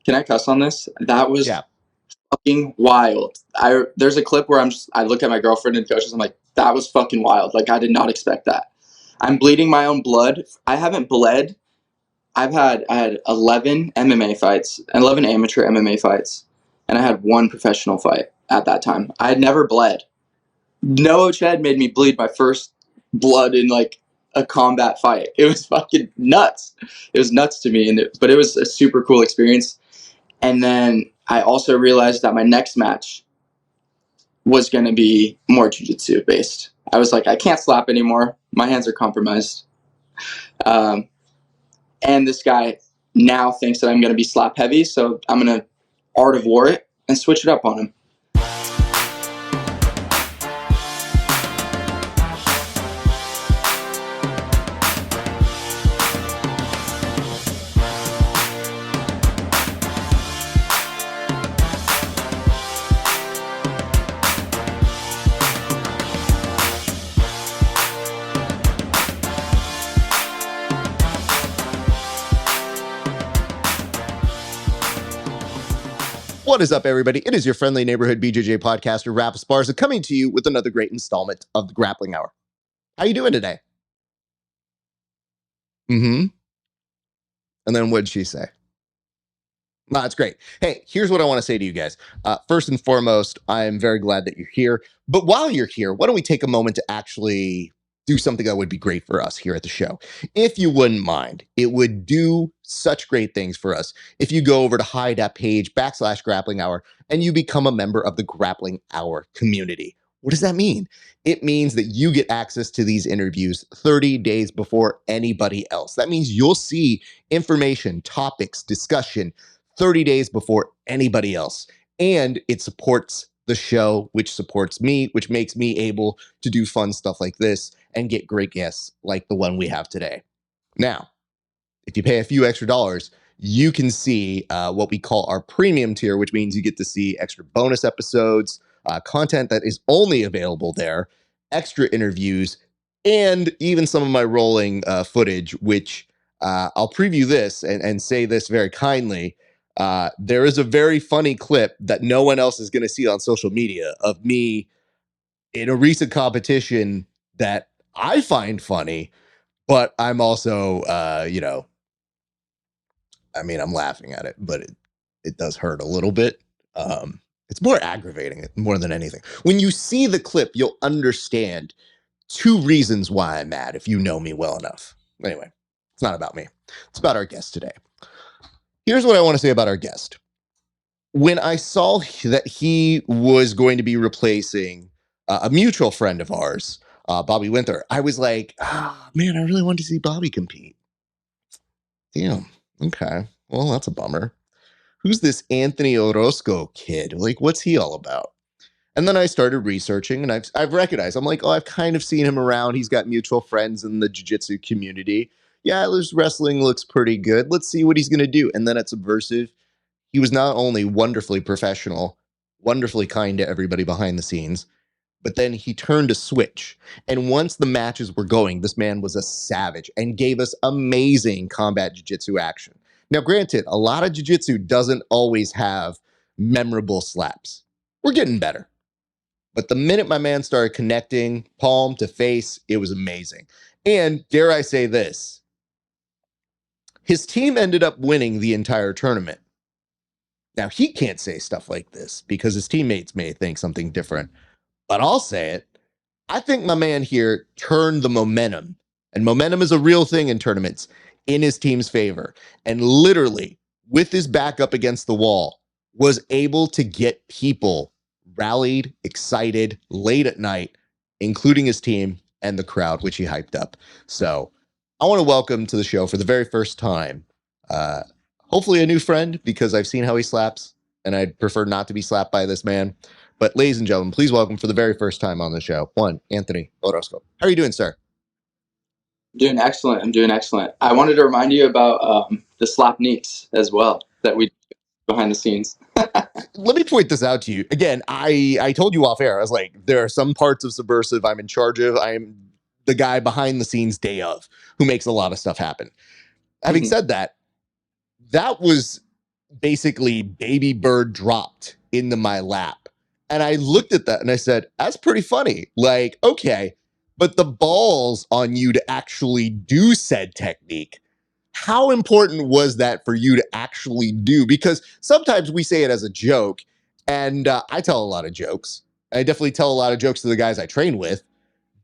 Can I cuss on this? That was Yeah. fucking wild. There's a clip where I look at my girlfriend and coaches. I'm like, that was fucking wild. Like, I did not expect that. I'm bleeding my own blood. I haven't bled. I had 11 MMA fights, 11 amateur MMA fights, and I had one professional fight at that time. I had never bled. Noah Chad made me bleed my first blood in like a combat fight. It was fucking nuts. It was nuts to me, but it was a super cool experience. And then I also realized that my next match was going to be more jiu-jitsu based. I was like, I can't slap anymore. My hands are compromised. And this guy now thinks that I'm going to be slap heavy, so I'm going to art of war it and switch it up on him. What is up, everybody? It is your friendly neighborhood BJJ podcaster, Rap Esparza, coming to you with another great installment of the Grappling Hour. How you doing today? And then what'd she say? No, that's great. Hey, here's what I want to say to you guys. First and foremost, I'm very glad that you're here. But while you're here, why don't we take a moment to actually do something that would be great for us here at the show? If you wouldn't mind, it would do such great things for us if you go over to HY.PAGE /Grappling Hour and you become a member of the Grappling Hour community. What does that mean? It means that you get access to these interviews 30 days before anybody else. That means you'll see information, topics, discussion 30 days before anybody else. And it supports the show, which supports me, which makes me able to do fun stuff like this and get great guests like the one we have today. Now, if you pay a few extra dollars, you can see what we call our premium tier, which means you get to see extra bonus episodes, content that is only available there, extra interviews, and even some of my rolling footage, which I'll preview this and say this very kindly. There is a very funny clip that no one else is going to see on social media of me in a recent competition that I find funny, but I'm also, I'm laughing at it, but it does hurt a little bit. It's more aggravating more than anything. When you see the clip, you'll understand two reasons why I'm mad if you know me well enough. Anyway, it's not about me. It's about our guest today. Here's what I want to say about our guest. When I saw that he was going to be replacing a mutual friend of ours, Bobby Winther, I was like, man, I really wanted to see Bobby compete. Damn. Okay. Well, that's a bummer. Who's this Anthony Orozco kid? Like, what's he all about? And then I started researching, and I've recognized, I'm like, I've kind of seen him around. He's got mutual friends in the jiu-jitsu community. Yeah, his wrestling looks pretty good. Let's see what he's going to do. And then at Subversiv, he was not only wonderfully professional, wonderfully kind to everybody behind the scenes, but then he turned a switch. And once the matches were going, this man was a savage and gave us amazing combat jiu-jitsu action. Now, granted, a lot of jiu-jitsu doesn't always have memorable slaps. We're getting better. But the minute my man started connecting palm to face, it was amazing. And dare I say this, his team ended up winning the entire tournament. Now, he can't say stuff like this because his teammates may think something different, but I'll say it. I think my man here turned the momentum, and momentum is a real thing in tournaments, in his team's favor. And literally, with his back up against the wall, was able to get people rallied, excited, late at night, including his team and the crowd, which he hyped up. So I want to welcome to the show for the very first time, hopefully a new friend, because I've seen how he slaps, and I'd prefer not to be slapped by this man. But ladies and gentlemen, please welcome for the very first time on the show, one, Anthony Orozco. How are you doing, sir? I'm doing excellent. I wanted to remind you about the slap neeks as well that we behind the scenes. Let me point this out to you. Again, I told you off air, I was like, there are some parts of Subversiv I'm in charge of. I'm the guy behind the scenes day of who makes a lot of stuff happen. Having said that, that was basically baby bird dropped into my lap. And I looked at that and I said, that's pretty funny. Like, okay, but the balls on you to actually do said technique, how important was that for you to actually do? Because sometimes we say it as a joke, and I tell a lot of jokes. I definitely tell a lot of jokes to the guys I train with,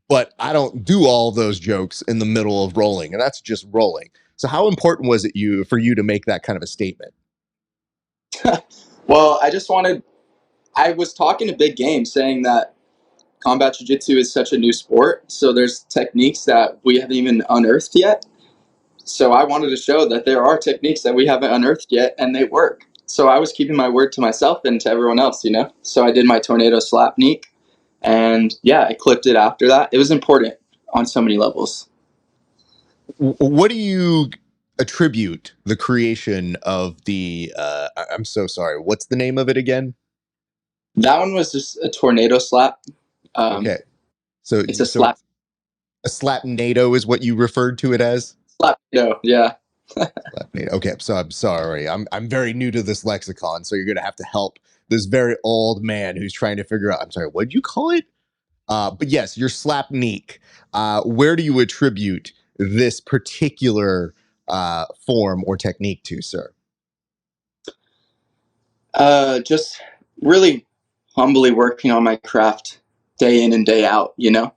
but I don't do all those jokes in the middle of rolling, and that's just rolling. So how important was it for you to make that kind of a statement? Well, I was talking a big game saying that combat jiu-jitsu is such a new sport, so there's techniques that we haven't even unearthed yet. So I wanted to show that there are techniques that we haven't unearthed yet, and they work. So I was keeping my word to myself and to everyone else, you know? So I did my tornado slap neek, and yeah, I clipped it after that. It was important on so many levels. What do you attribute the creation of the I'm so sorry, what's the name of it again? That one was just a tornado slap. Okay. So It's a so slap. a slap NATO is what you referred to it as? Slap. No, yeah. Slap NATO. Okay, so I'm sorry. I'm very new to this lexicon, so you're gonna have to help this very old man who's trying to figure out. I'm sorry, what'd you call it? But yes, your slap neek. Where do you attribute this particular form or technique to, sir? Just really humbly working on my craft day in and day out, you know,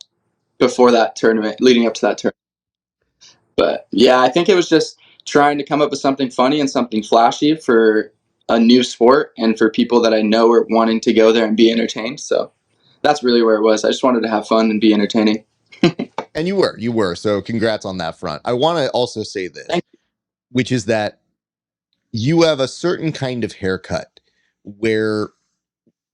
before that tournament, leading up to that tournament. But yeah, I think it was just trying to come up with something funny and something flashy for a new sport and for people that I know are wanting to go there and be entertained. So that's really where it was. I just wanted to have fun and be entertaining. And you were. So congrats on that front. I want to also say this, Thank which is that you have a certain kind of haircut where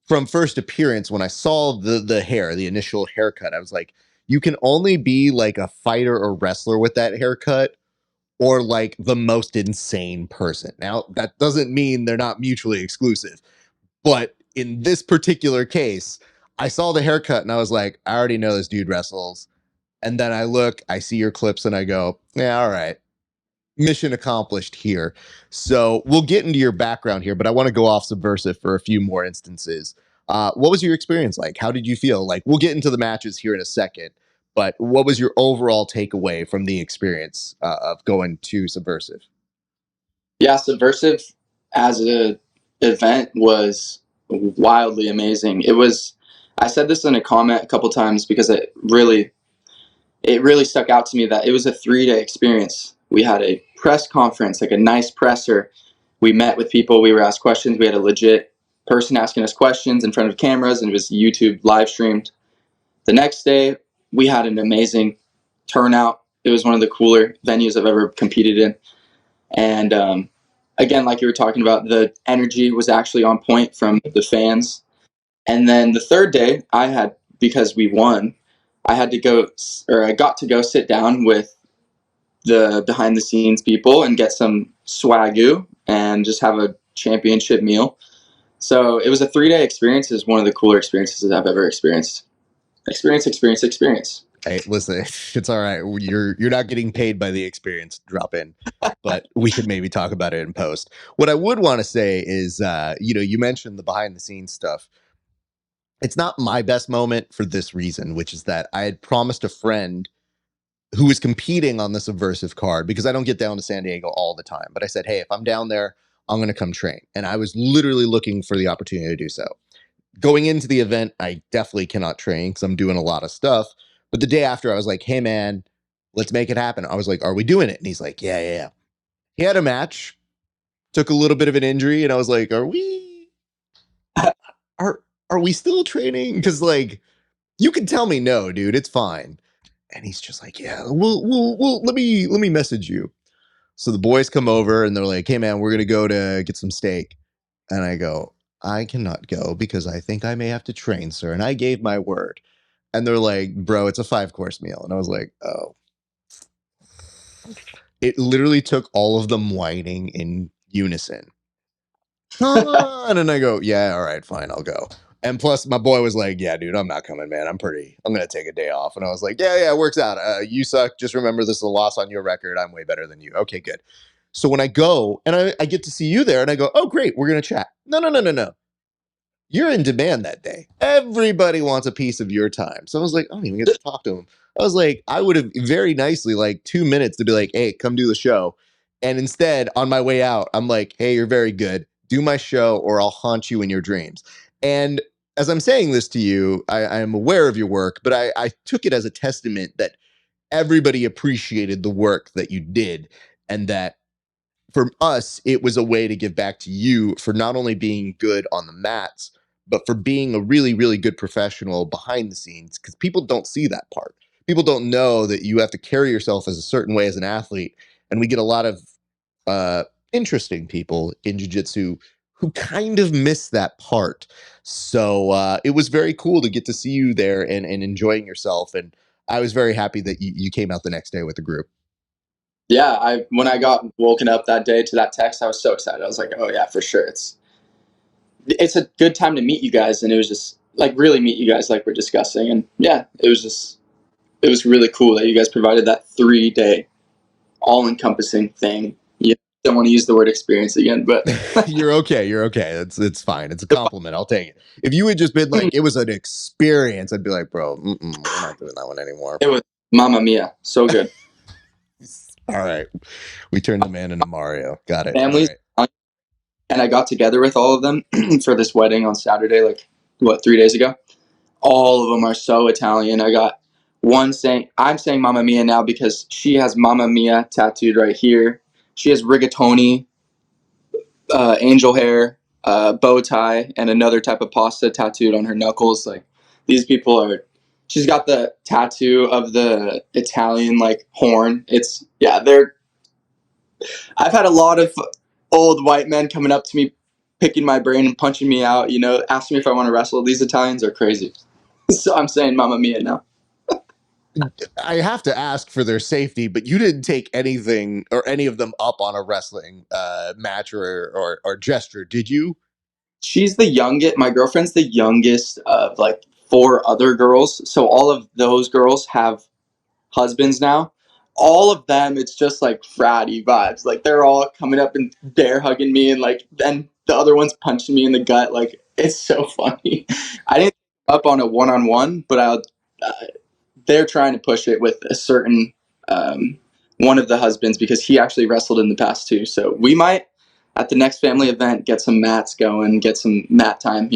from first appearance, when I saw the hair, the initial haircut, I was like, you can only be like a fighter or wrestler with that haircut or like the most insane person. Now, that doesn't mean they're not mutually exclusive, but in this particular case, I saw the haircut and I was like, I already know this dude wrestles. And then I look, I see your clips and I go, yeah, all right, mission accomplished here. So we'll get into your background here, but I want to go off Subversive for a few more instances. What was your experience like? How did you feel? Like, we'll get into the matches here in a second, but what was your overall takeaway from the experience of going to Subversive? Yeah, Subversive as a event was wildly amazing. It was. I said this in a comment a couple times because it really stuck out to me that it was a 3-day experience. We had a press conference, like a nice presser. We met with people. We were asked questions. We had a legit person asking us questions in front of cameras, and it was YouTube live streamed. The next day, we had an amazing turnout. It was one of the cooler venues I've ever competed in. And again, like you were talking about, the energy was actually on point from the fans. And then the third day, because we won, I got to go sit down with the behind the scenes people and get some swagoo and just have a championship meal. So it was a 3-day experience. It was one of the cooler experiences I've ever experienced. Experience. Hey, listen, it's all right. You're not getting paid by the experience. Drop in, but we could maybe talk about it in post. What I would want to say is, you mentioned the behind the scenes stuff. It's not my best moment for this reason, which is that I had promised a friend who was competing on the Subversive card, because I don't get down to San Diego all the time. But I said, hey, if I'm down there, I'm going to come train. And I was literally looking for the opportunity to do so. Going into the event, I definitely cannot train because I'm doing a lot of stuff. But the day after, I was like, hey, man, let's make it happen. I was like, are we doing it? And he's like, yeah, yeah, yeah. He had a match, took a little bit of an injury. And I was like, are, are we still training? Because like, you can tell me no, dude, it's fine. And he's just like, yeah, we'll let me message you. So the boys come over and they're like, hey man, we're gonna go to get some steak. And I go, I cannot go because I think I may have to train, sir. And I gave my word. And they're like, bro, it's a 5-course meal. And I was like, oh. It literally took all of them whining in unison. And then I go, yeah, all right, fine, I'll go. And plus, my boy was like, yeah, dude, I'm not coming, man. I'm going to take a day off. And I was like, yeah, it works out. You suck. Just remember, this is a loss on your record. I'm way better than you. Okay, good. So when I go and I get to see you there and I go, oh, great, we're going to chat. No. You're in demand that day. Everybody wants a piece of your time. So I was like, I don't even get to talk to him. I was like, I would have very nicely, like 2 minutes to be like, hey, come do the show. And instead, on my way out, I'm like, hey, you're very good. Do my show or I'll haunt you in your dreams. And as I'm saying this to you, I am aware of your work, but I took it as a testament that everybody appreciated the work that you did, and that for us, it was a way to give back to you for not only being good on the mats, but for being a really, really good professional behind the scenes, because people don't see that part. People don't know that you have to carry yourself as a certain way as an athlete. And we get a lot of uh, interesting people in jiu-jitsu who kind of miss that part. So it was very cool to get to see you there and enjoying yourself. And I was very happy that you came out the next day with the group. Yeah, when I got woken up that day to that text, I was so excited. I was like, oh yeah, for sure. It's a good time to meet you guys, and it was just like really meet you guys like we're discussing. And yeah, it was really cool that you guys provided that 3-day all-encompassing thing. Yeah, don't want to use the word experience again, but You're okay. It's fine. It's a compliment. I'll take it. If you had just been like, it was an experience, I'd be like, bro, we're not doing that one anymore. it was Mamma Mia, so good. All right. We turned the man into Mario. Got it. Families, All right. and I got together with all of them for this wedding on Saturday, like what, 3 days ago. All of them are so Italian. I got one saying, I'm saying Mamma Mia now because she has Mamma Mia tattooed right here. She has rigatoni, angel hair, bow tie, and another type of pasta tattooed on her knuckles. Like, these people are. She's got the tattoo of the Italian like horn. They're. I've had a lot of old white men coming up to me, picking my brain and punching me out. Asking me if I want to wrestle. These Italians are crazy. So I'm saying Mamma Mia now. I have to ask for their safety, but you didn't take anything or any of them up on a wrestling match or gesture, did you? She's the youngest. My girlfriend's the youngest of like 4 other girls. So all of those girls have husbands now. All of them, it's just like fratty vibes. Like they're all coming up and bear hugging me, and like then the other one's punching me in the gut. Like it's so funny. I didn't up on a one-on-one, but they're trying to push it with a certain one of the husbands because he actually wrestled in the past too. So we might at the next family event get some mats going, get some mat time.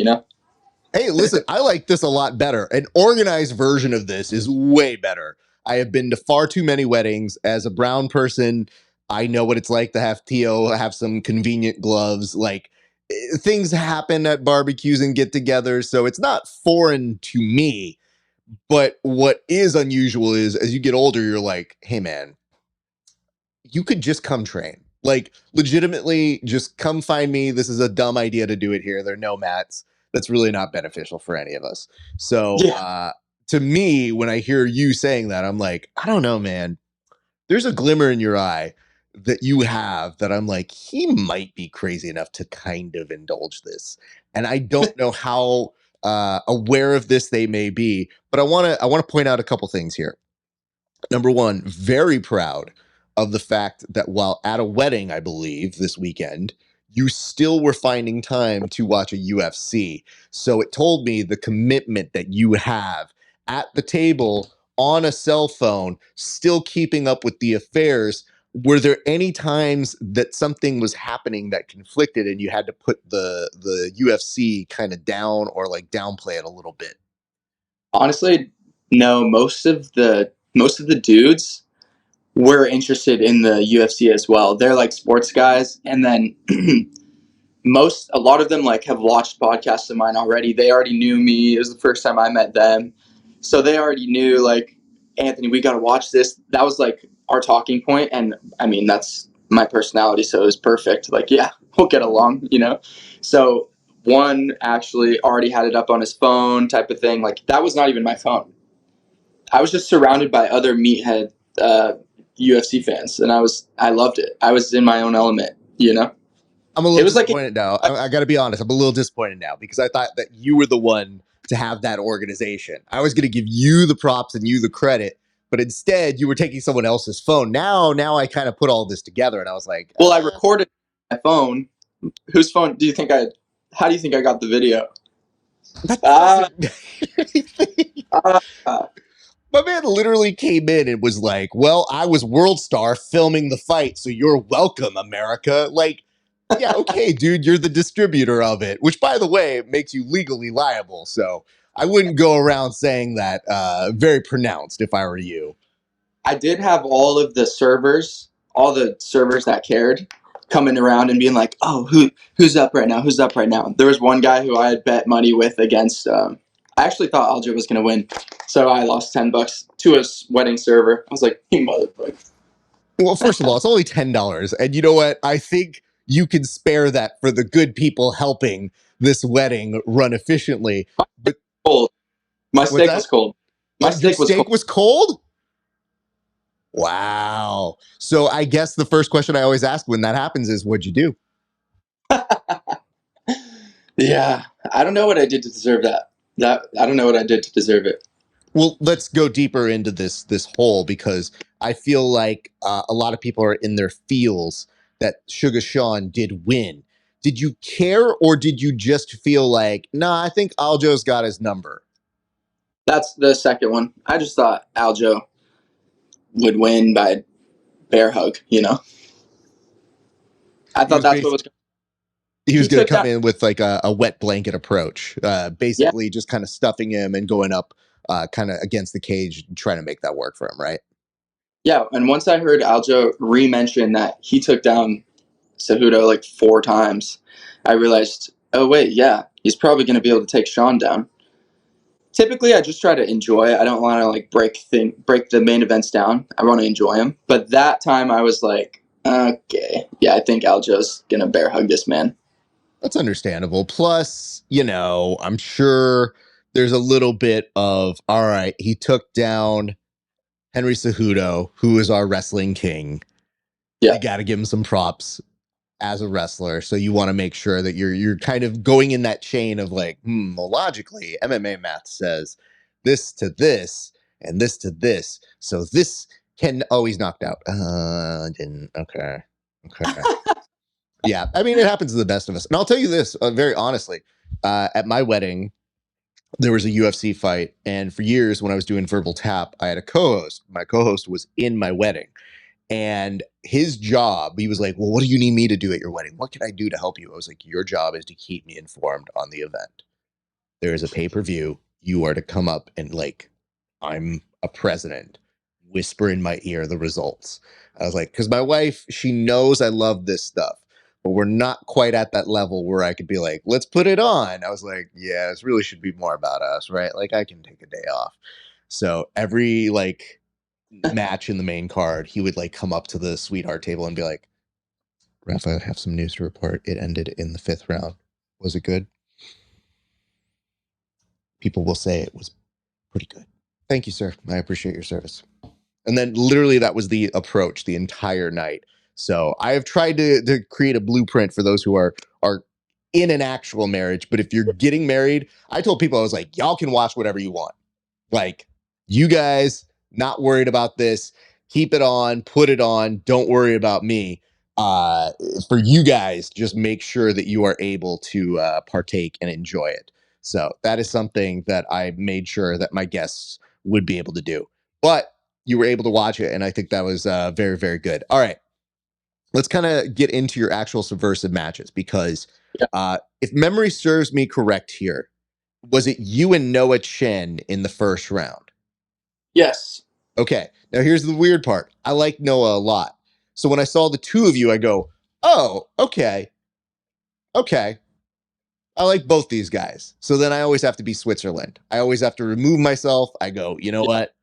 Hey, listen, I like this a lot better. An organized version of this is way better. I have been to far too many weddings. As a brown person, I know what it's like to have Tio have some convenient gloves. Like, things happen at barbecues and get togethers, so it's not foreign to me. But what is unusual is as you get older, you're like, hey, man, you could just come train. Like, legitimately, just come find me. This is a dumb idea to do it here. There are no mats. That's really not beneficial for any of us. So, Yeah, to me, when I hear you saying that, I'm like, I don't know, man. There's a glimmer in your eye that you have that I'm like, he might be crazy enough to kind of indulge this. And I don't know how aware of this they may be, but I want to point out a couple things here. Number one, very proud of the fact that while at a wedding, I believe, this weekend, you still were finding time to watch a UFC. So it told me the commitment that you have at the table on a cell phone, still keeping up with the affairs. Were there any times that something was happening that conflicted and you had to put the UFC kind of down or like downplay it a little bit? honestly, no. Most of the dudes were interested in the UFC as well. They're like sports guys, and then a lot of them like have watched podcasts of mine already. They already knew me. It was the first time I met them, so they already knew like, Anthony, we got to watch this. That was like our talking point, and I mean that's my personality, so it was perfect. Like, yeah, we'll get along. So one actually already had it up on his phone, type of thing. Like that was not even my phone. I was just surrounded by other meathead UFC fans, and I loved it. I was in my own element. I'm a It little was like disappointed now. I got to be honest. I'm a little disappointed now because I thought that you were the one to have that organization. I was going to give you the props and you the credit, but instead you were taking someone else's phone. Now I kind of put all this together, and I was like, Well, I recorded my phone. Whose phone do you think I? How do you think I got the video? that Ah, doesn't mean anything. ah. My man literally came in and was like, well, I was World Star filming the fight, so you're welcome, America. Like, yeah, okay, dude, you're the distributor of it, which, by the way, makes you legally liable. So I wouldn't go around saying that very pronounced if I were you. I did have all the servers that cared, coming around and being like, "Oh, who's up right now? Who's up right now?" There was one guy who I had bet money with against. I actually thought Aljo was going to win, so I lost $10 to a wedding server. I was like, "You motherfucker!" Well, first of all, it's only $10. And you know what? I think you can spare that for the good people helping this wedding run efficiently. But Cold. My what's steak that? was cold. My Your steak was steak cold. was cold? Wow. So I guess the first question I always ask when that happens is, what'd you do? Yeah, I don't know what I did to deserve that. I don't know what I did to deserve it. Well, let's go deeper into this hole, because I feel like a lot of people are in their feels that Sugar Sean did win. Did you care, or did you just feel like, nah, I think Aljo's got his number? That's the second one. I just thought Aljo would win by bear hug. I He thought was that's what was. he was He going to took come down. in with like a wet blanket approach, Yeah, basically just kind of stuffing him and going up kind of against the cage, trying to make that work for him, right? yeah. And once I heard Aljo re-mention that he took down Cejudo like 4 times, I realized, oh wait, yeah, he's probably going to be able to take Sean down. Typically, I just try to enjoy it. I don't want to like break the main events down. I want to enjoy them. But that time, I was like, okay, yeah, I think Aljo's gonna bear hug this man. That's understandable. Plus, I'm sure there's a little bit of, all right, he took down Henry Cejudo, who is our wrestling king. Yeah, You got to give him some props as a wrestler. So you want to make sure that you're kind of going in that chain of like, well, logically, MMA math says this to this and this to this. So this can always knocked out. Didn't. Okay. Okay. Yeah. I mean, it happens to the best of us. And I'll tell you this very honestly. At my wedding, there was a UFC fight. And for years, when I was doing Verbal Tap, I had a co host. My co host was in my wedding. And his job, he was like, well, what do you need me to do at your wedding? What can I do to help you? I was like, your job is to keep me informed on the event. There is a pay-per-view. You are to come up and like, I'm a president, whisper in my ear the results. I was like, because my wife, she knows I love this stuff, but we're not quite at that level where I could be like, let's put it on. I was like, yeah, this really should be more about us, right? Like I can take a day off. So every like match in the main card, he would like come up to the sweetheart table and be like, Rafa, I have some news to report. It ended in the 5th round. Was it good? People will say it was pretty good. Thank you, sir. I appreciate your service. And then literally that was the approach the entire night. So I have tried to create a blueprint for those who are in an actual marriage. But if you're getting married, I told people, I was like, y'all can watch whatever you want. Like, you guys not worried about this. Keep it on, put it on. Don't worry about me. For you guys, just make sure that you are able to partake and enjoy it. So that is something that I made sure that my guests would be able to do. But you were able to watch it, and I think that was very, very good. All right, let's kind of get into your actual subversive matches, because yeah. if memory serves me correct here, was it you and Noah Chen in the first round? Yes. Okay. Now here's the weird part. I like Noah a lot. So when I saw the two of you, I go, oh, okay. Okay. I like both these guys. So then I always have to be Switzerland. I always have to remove myself. I go, you know Yeah. what?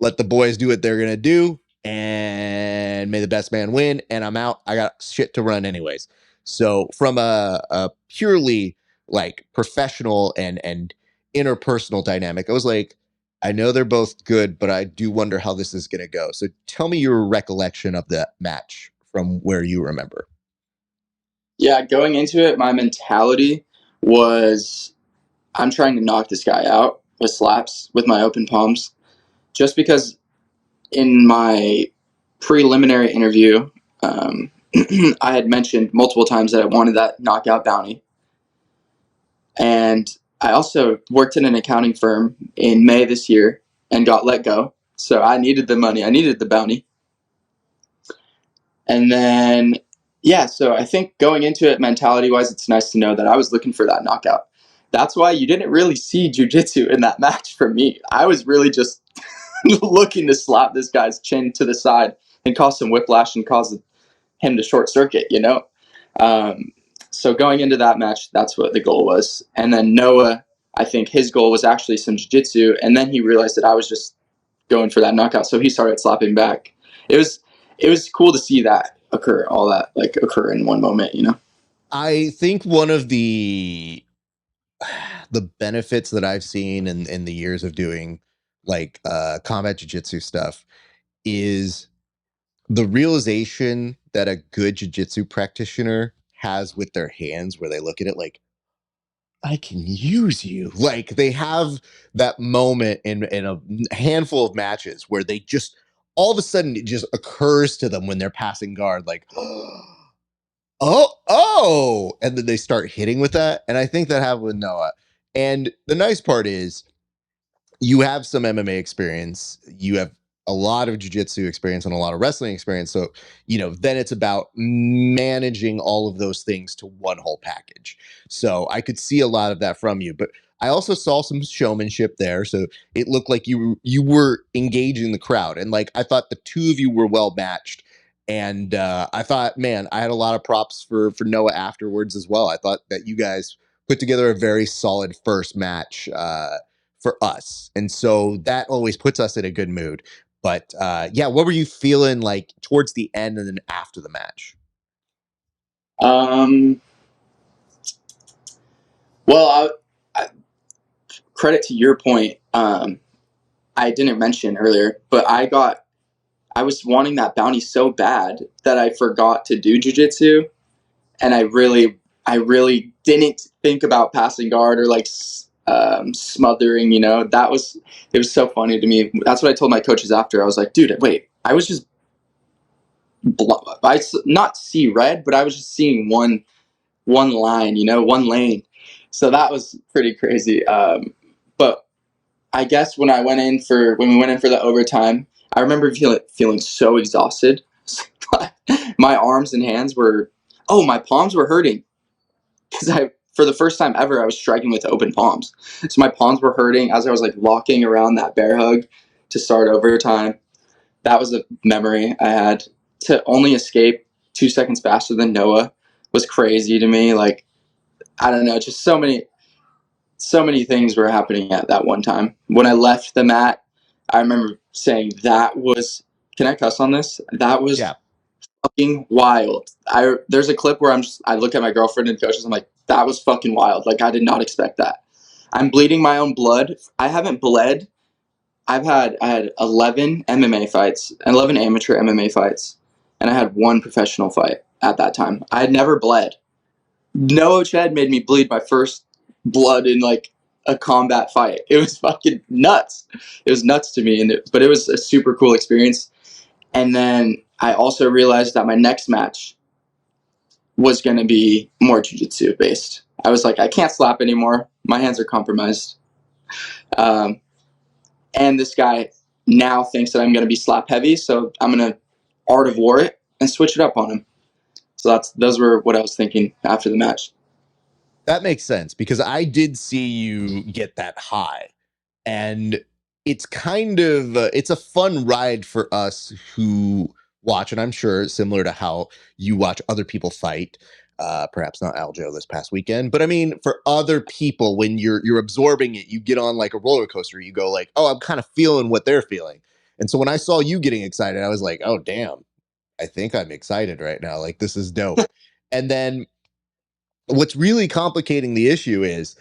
Let the boys do what they're going to do, and may the best man win. And I'm out. I got shit to run anyways. So from a purely like professional and interpersonal dynamic, I was like, I know they're both good, but I do wonder how this is going to go. So tell me your recollection of the match from where you remember. Yeah, going into it, my mentality was I'm trying to knock this guy out with slaps with my open palms, just because in my preliminary interview, I had mentioned multiple times that I wanted that knockout bounty. And I also worked in an accounting firm in May this year and got let go. So I needed the money. I needed the bounty. And then, yeah, so I think going into it mentality-wise, it's nice to know that I was looking for that knockout. That's why you didn't really see jiu-jitsu in that match for me. I was really just looking to slap this guy's chin to the side and cause some whiplash and cause him to short circuit, you know? So going into that match, that's what the goal was. And then Noah, I think his goal was actually some jiu-jitsu, and then he realized that I was just going for that knockout, so he started slapping back. It was cool to see that occur, all that like occur in one moment, you know? I think one of the benefits that I've seen in the years of doing like combat jiu-jitsu stuff is the realization that a good jiu-jitsu practitioner has with their hands, where they look at it like, I can use you. Like, they have that moment in a handful of matches where they just all of a sudden it just occurs to them when they're passing guard, like, oh, and then they start hitting with that. And I think that happened with Noah. And the nice part is you have some MMA experience, you have a lot of jiu-jitsu experience and a lot of wrestling experience. So, then it's about managing all of those things to one whole package. So I could see a lot of that from you, but I also saw some showmanship there. So it looked like you were engaging the crowd. And like, I thought the two of you were well matched. And I thought, man, I had a lot of props for Noah afterwards as well. I thought that you guys put together a very solid first match for us. And so that always puts us in a good mood. But yeah, what were you feeling like towards the end and then after the match? Well, credit to your point. I didn't mention earlier, but I was wanting that bounty so bad that I forgot to do jiu-jitsu, and I really didn't think about passing guard or like smothering. You know, it was so funny to me. That's what I told my coaches after. I was like, dude, wait, I was just not see red, but I was just seeing one line, you know, one lane. So that was pretty crazy. But I guess when we went in for the overtime, I remember feeling so exhausted. My arms and hands my palms were hurting because for the first time ever, I was striking with open palms. So my palms were hurting as I was like locking around that bear hug to start overtime. That was a memory I had. To only escape 2 seconds faster than Noah was crazy to me. Like, I don't know, just so many things were happening at that one time. When I left the mat, I remember saying can I cuss on this? That was fucking wild. There's a clip where I look at my girlfriend and coaches, I'm like, that was fucking wild. Like, I did not expect that. I'm bleeding my own blood. I haven't bled. I had 11 MMA fights, 11 amateur MMA fights, and I had one professional fight at that time. I had never bled. Noah Chad made me bleed my first blood in like a combat fight. It was fucking nuts. It was nuts to me, but it was a super cool experience. And then I also realized that my next match was going to be more jiu-jitsu based. I was like, I can't slap anymore. My hands are compromised. And this guy now thinks that I'm going to be slap heavy, so I'm going to art of war it and switch it up on him. So those were what I was thinking after the match. That makes sense because I did see you get that high, and it's kind of it's a fun ride for us who watch, and I'm sure similar to how you watch other people fight. Perhaps not Aljo this past weekend, but I mean, for other people, when you're absorbing it, you get on like a roller coaster. You go like, oh, I'm kind of feeling what they're feeling. And so when I saw you getting excited, I was like, oh, damn, I think I'm excited right now. Like, this is dope. And then what's really complicating the issue is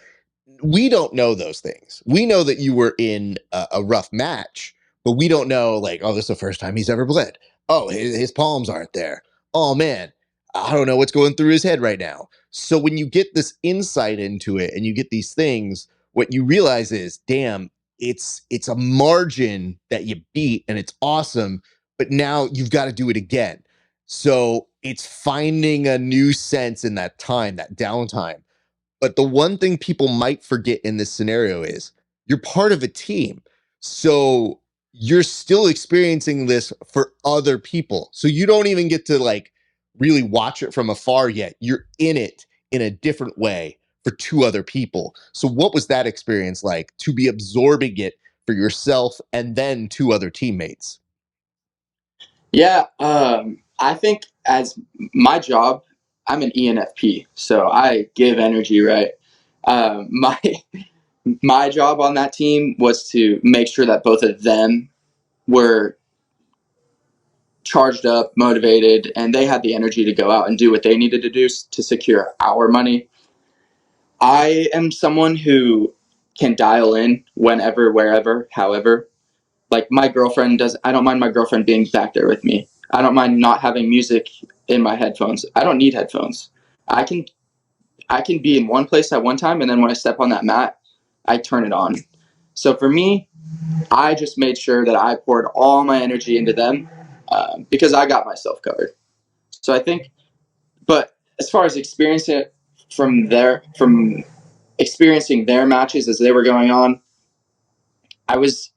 we don't know those things. We know that you were in a rough match, but we don't know, like, oh, this is the first time he's ever bled. Oh, his palms aren't there. Oh, man, I don't know what's going through his head right now. So when you get this insight into it and you get these things, what you realize is, damn, it's a margin that you beat and it's awesome, but now you've got to do it again. So it's finding a new sense in that time, that downtime. But the one thing people might forget in this scenario is you're part of a team. So you're still experiencing this for other people. So you don't even get to like really watch it from afar yet. You're in it in a different way for two other people. So what was that experience like to be absorbing it for yourself and then two other teammates? Yeah, I think as my job, I'm an ENFP, so I give energy, right? My my job on that team was to make sure that both of them were charged up, motivated, and they had the energy to go out and do what they needed to do to secure our money. I am someone who can dial in whenever, wherever, however. Like my girlfriend does, I don't mind my girlfriend being back there with me. I don't mind not having music in my headphones. I don't need headphones. I can I can be in one place at one time, and then when I step on that mat, I turn it on. So for me, I just made sure that I poured all my energy into them because I got myself covered. So I think, but as far as experiencing it from experiencing their matches as they were going on, I was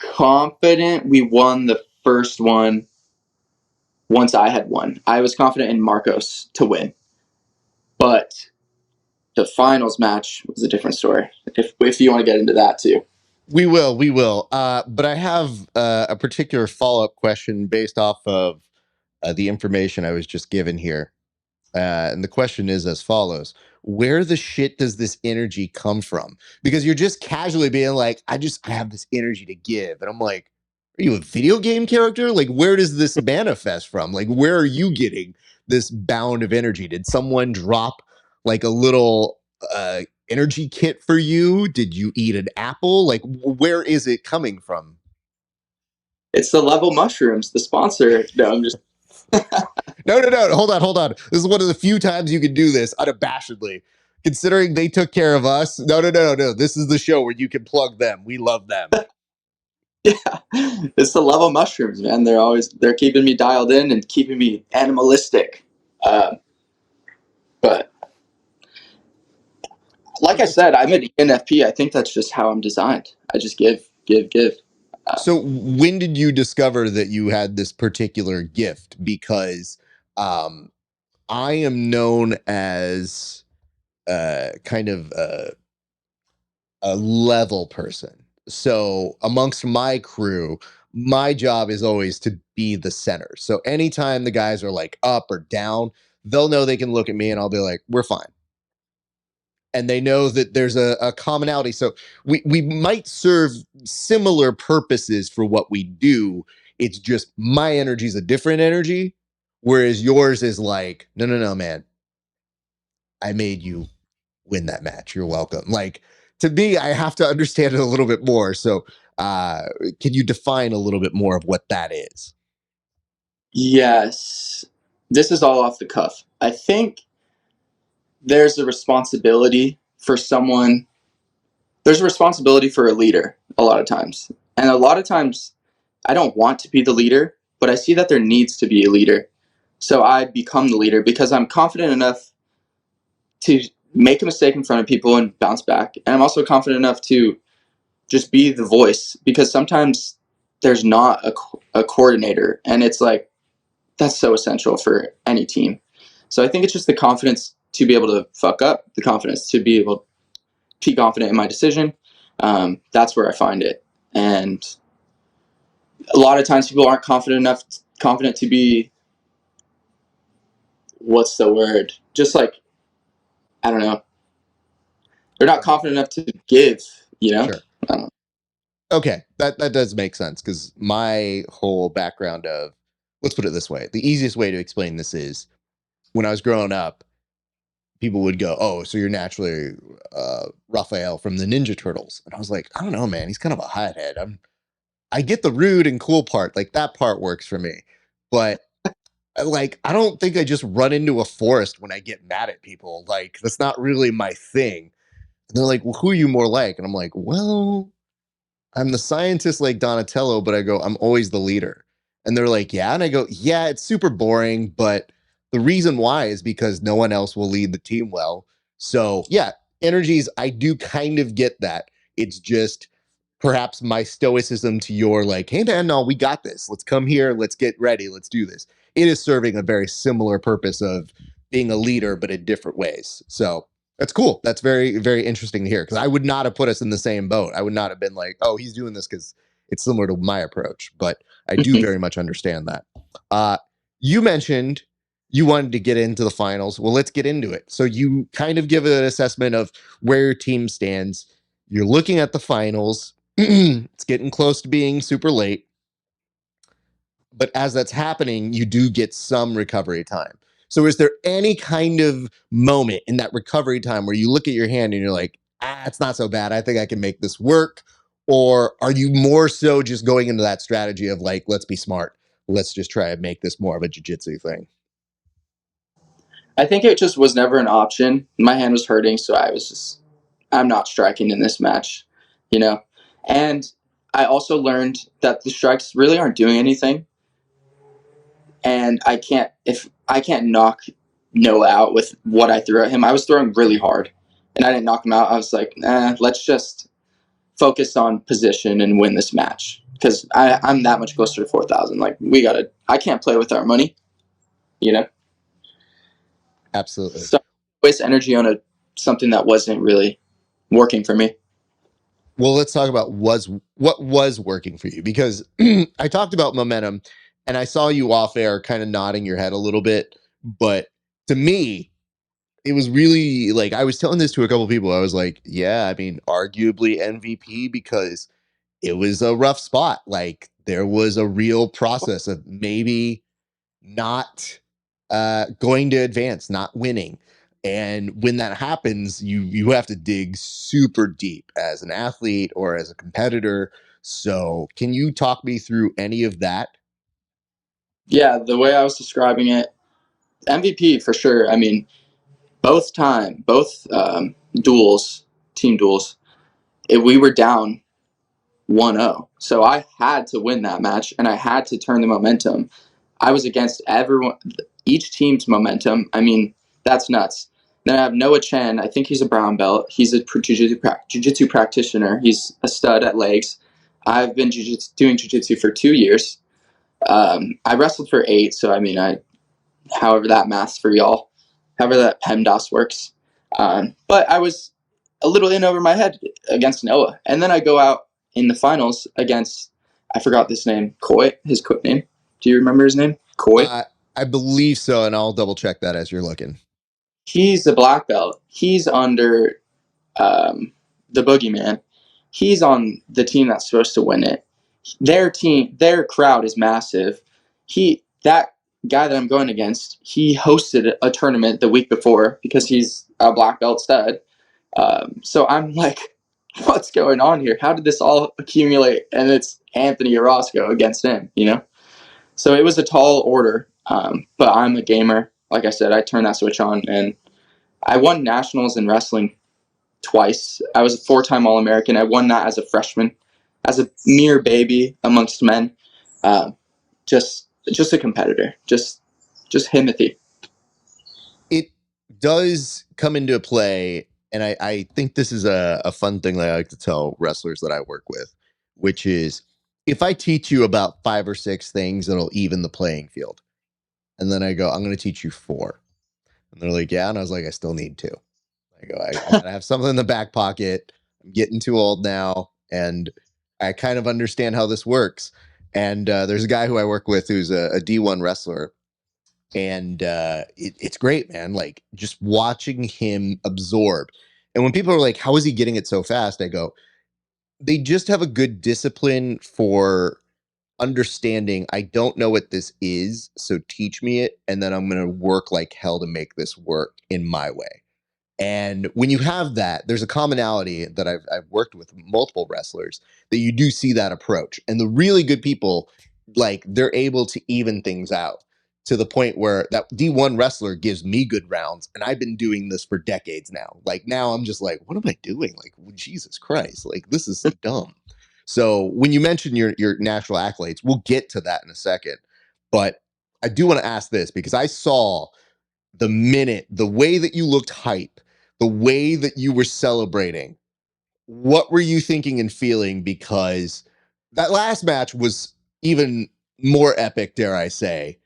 confident we won the first one once I had won. I was confident in Marcos to win. But the finals match was a different story. If you want to get into that too. We will. But I have a particular follow-up question based off of the information I was just given here. And the question is as follows: where the shit does this energy come from? Because you're just casually being like, I have this energy to give. And I'm like, are you a video game character? Like, where does this manifest from? Like, where are you getting this bound of energy? Did someone drop like a little energy kit for you? Did you eat an apple? Like, where is it coming from? It's the Level Mushrooms, the sponsor. No, I'm just No, no, no. Hold on. This is one of the few times you can do this unabashedly. Considering they took care of us. No, no, no, no. This is the show where you can plug them. We love them. yeah. It's the Level Mushrooms, man. They're keeping me dialed in and keeping me animalistic. But like I said, I'm an ENFP. I think that's just how I'm designed. I just give, give, give. So when did you discover that you had this particular gift? Because um, I am known as kind of a level person. So amongst my crew, my job is always to be the center. So anytime the guys are like up or down, they'll know they can look at me and I'll be like, we're fine. And they know that there's a commonality. So we might serve similar purposes for what we do. It's just my energy is a different energy, whereas yours is like, no, no, no, man. I made you win that match. You're welcome. Like to me, I have to understand it a little bit more. So can you define a little bit more of what that is? Yes, this is all off the cuff. I think there's a responsibility for someone. There's a responsibility for a leader a lot of times, and a lot of times I don't want to be the leader, but I see that there needs to be a leader. So I become the leader because I'm confident enough to make a mistake in front of people and bounce back. And I'm also confident enough to just be the voice because sometimes there's not a coordinator. And it's like, that's so essential for any team. So I think it's just the confidence to be able to fuck up, the confidence to be able to be confident in my decision. That's where I find it. And a lot of times people aren't confident to be, what's the word? Just like, I don't know. They're not confident enough to give, you know? Sure. I don't know. Okay, that does make sense because my whole background of, let's put it this way, the easiest way to explain this is when I was growing up, people would go, "Oh, so you're naturally Raphael from the Ninja Turtles," and I was like, "I don't know, man. He's kind of a hothead. I get the rude and cool part, like that part works for me, but like I don't think I just run into a forest when I get mad at people. Like that's not really my thing." And they're like, "Well, who are you more like?" And I'm like, "Well." I'm the scientist like Donatello, but I go, I'm always the leader. And they're like, yeah. And I go, yeah, it's super boring, but the reason why is because no one else will lead the team well. So yeah, energies, I do kind of get that. It's just perhaps my stoicism to your like, hey man, no, we got this. Let's come here. Let's get ready. Let's do this. It is serving a very similar purpose of being a leader, but in different ways. So that's cool. That's very, very interesting to hear because I would not have put us in the same boat. I would not have been like, oh, he's doing this because it's similar to my approach. But I do very much understand that. Uh, you mentioned you wanted to get into the finals. Well, let's get into it. So you kind of give an assessment of where your team stands. You're looking at the finals. It's getting close to being super late. But as that's happening, you do get some recovery time. So is there any kind of moment in that recovery time where you look at your hand and you're like, it's not so bad. I think I can make this work? Or are you more so just going into that strategy of like, let's be smart. Let's just try and make this more of a jiu-jitsu thing? I think it just was never an option. My hand was hurting, so I'm not striking in this match, you know? And I also learned that the strikes really aren't doing anything. And if I can't knock Noah out with what I threw at him, I was throwing really hard and I didn't knock him out. I was like, let's just focus on position and win this match. Because I'm that much closer to 4,000. Like, I can't play with our money, you know? Absolutely. So waste energy on something that wasn't really working for me. Well, let's talk about what was working for you because I talked about momentum and I saw you off air kind of nodding your head a little bit. But to me, it was really like I was telling this to a couple people. I was like, yeah, I mean, arguably MVP because it was a rough spot. Like there was a real process of maybe not going to advance, not winning. And when that happens, you have to dig super deep as an athlete or as a competitor. So, can you talk me through any of that? Yeah, the way I was describing it, MVP for sure. I mean, both duels, team duels, we were down 1-0. So I had to win that match and I had to turn the momentum. I was against everyone, each team's momentum. I mean, that's nuts. Then I have Noah Chen. I think he's a brown belt. He's a jiu-jitsu practitioner. He's a stud at legs. I've been doing jiu-jitsu for 2 years. I wrestled for 8, so I mean, however that maths for y'all, however that PEMDAS works. But I was a little in over my head against Noah. And then I go out in the finals against, I forgot this name, his quick name. Do you remember his name? Coy? I believe so, and I'll double check that as you're looking. He's a black belt. He's under the Boogeyman. He's on the team that's supposed to win it. Their crowd is massive. That guy that I'm going against, he hosted a tournament the week before because he's a black belt stud. So I'm like, what's going on here? How did this all accumulate? And it's Anthony Orozco against him, you know? So it was a tall order, but I'm a gamer. Like I said, I turned that switch on, and I won nationals in wrestling twice. I was a 4-time All-American. I won that as a freshman, as a mere baby amongst men. Uh, just a competitor, just Himothy. It does come into play, and I think this is a fun thing that I like to tell wrestlers that I work with, which is if I teach you about 5 or 6 things that'll even the playing field, and then I go, I'm going to teach you 4. And they're like, yeah. And I was like, I still need 2. I go, I gotta have something in the back pocket. I'm getting too old now, and I kind of understand how this works. And there's a guy who I work with who's a D1 wrestler, and it's great, man. Like just watching him absorb. And when people are like, "How is he getting it so fast?" I go, "They just have a good discipline for understanding. I don't know what this is, so teach me it, and then I'm gonna work like hell to make this work in my way." And when you have that, there's a commonality that I've worked with multiple wrestlers that you do see that approach. And the really good people, like they're able to even things out to the point where that D1 wrestler gives me good rounds. And I've been doing this for decades now. Like now I'm just like, what am I doing? Like, well, Jesus Christ, like this is dumb. So when you mention your national accolades, we'll get to that in a second. But I do want to ask this because I saw the way that you looked hype, the way that you were celebrating. What were you thinking and feeling? Because that last match was even more epic, dare I say,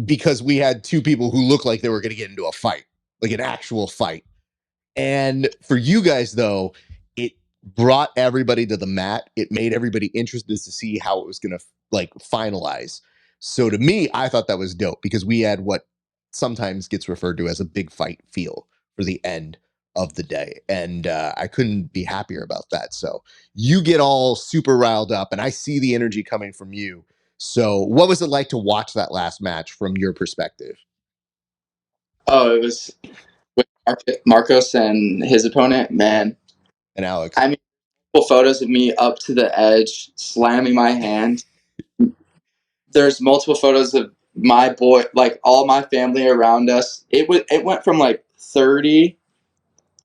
because we had two people who looked like they were going to get into a fight, like an actual fight. And for you guys, though, it brought everybody to the mat. It made everybody interested to see how it was going to like finalize. So to me, I thought that was dope because we had what sometimes gets referred to as a big fight feel for the end of the day. And I couldn't be happier about that. So you get all super riled up and I see the energy coming from you. So what was it like to watch that last match from your perspective? Oh, it was with Marcos and his opponent, man. And Alex. I mean, photos of me up to the edge, slamming my hand. There's multiple photos of my boy, like all my family around us. It went from like 30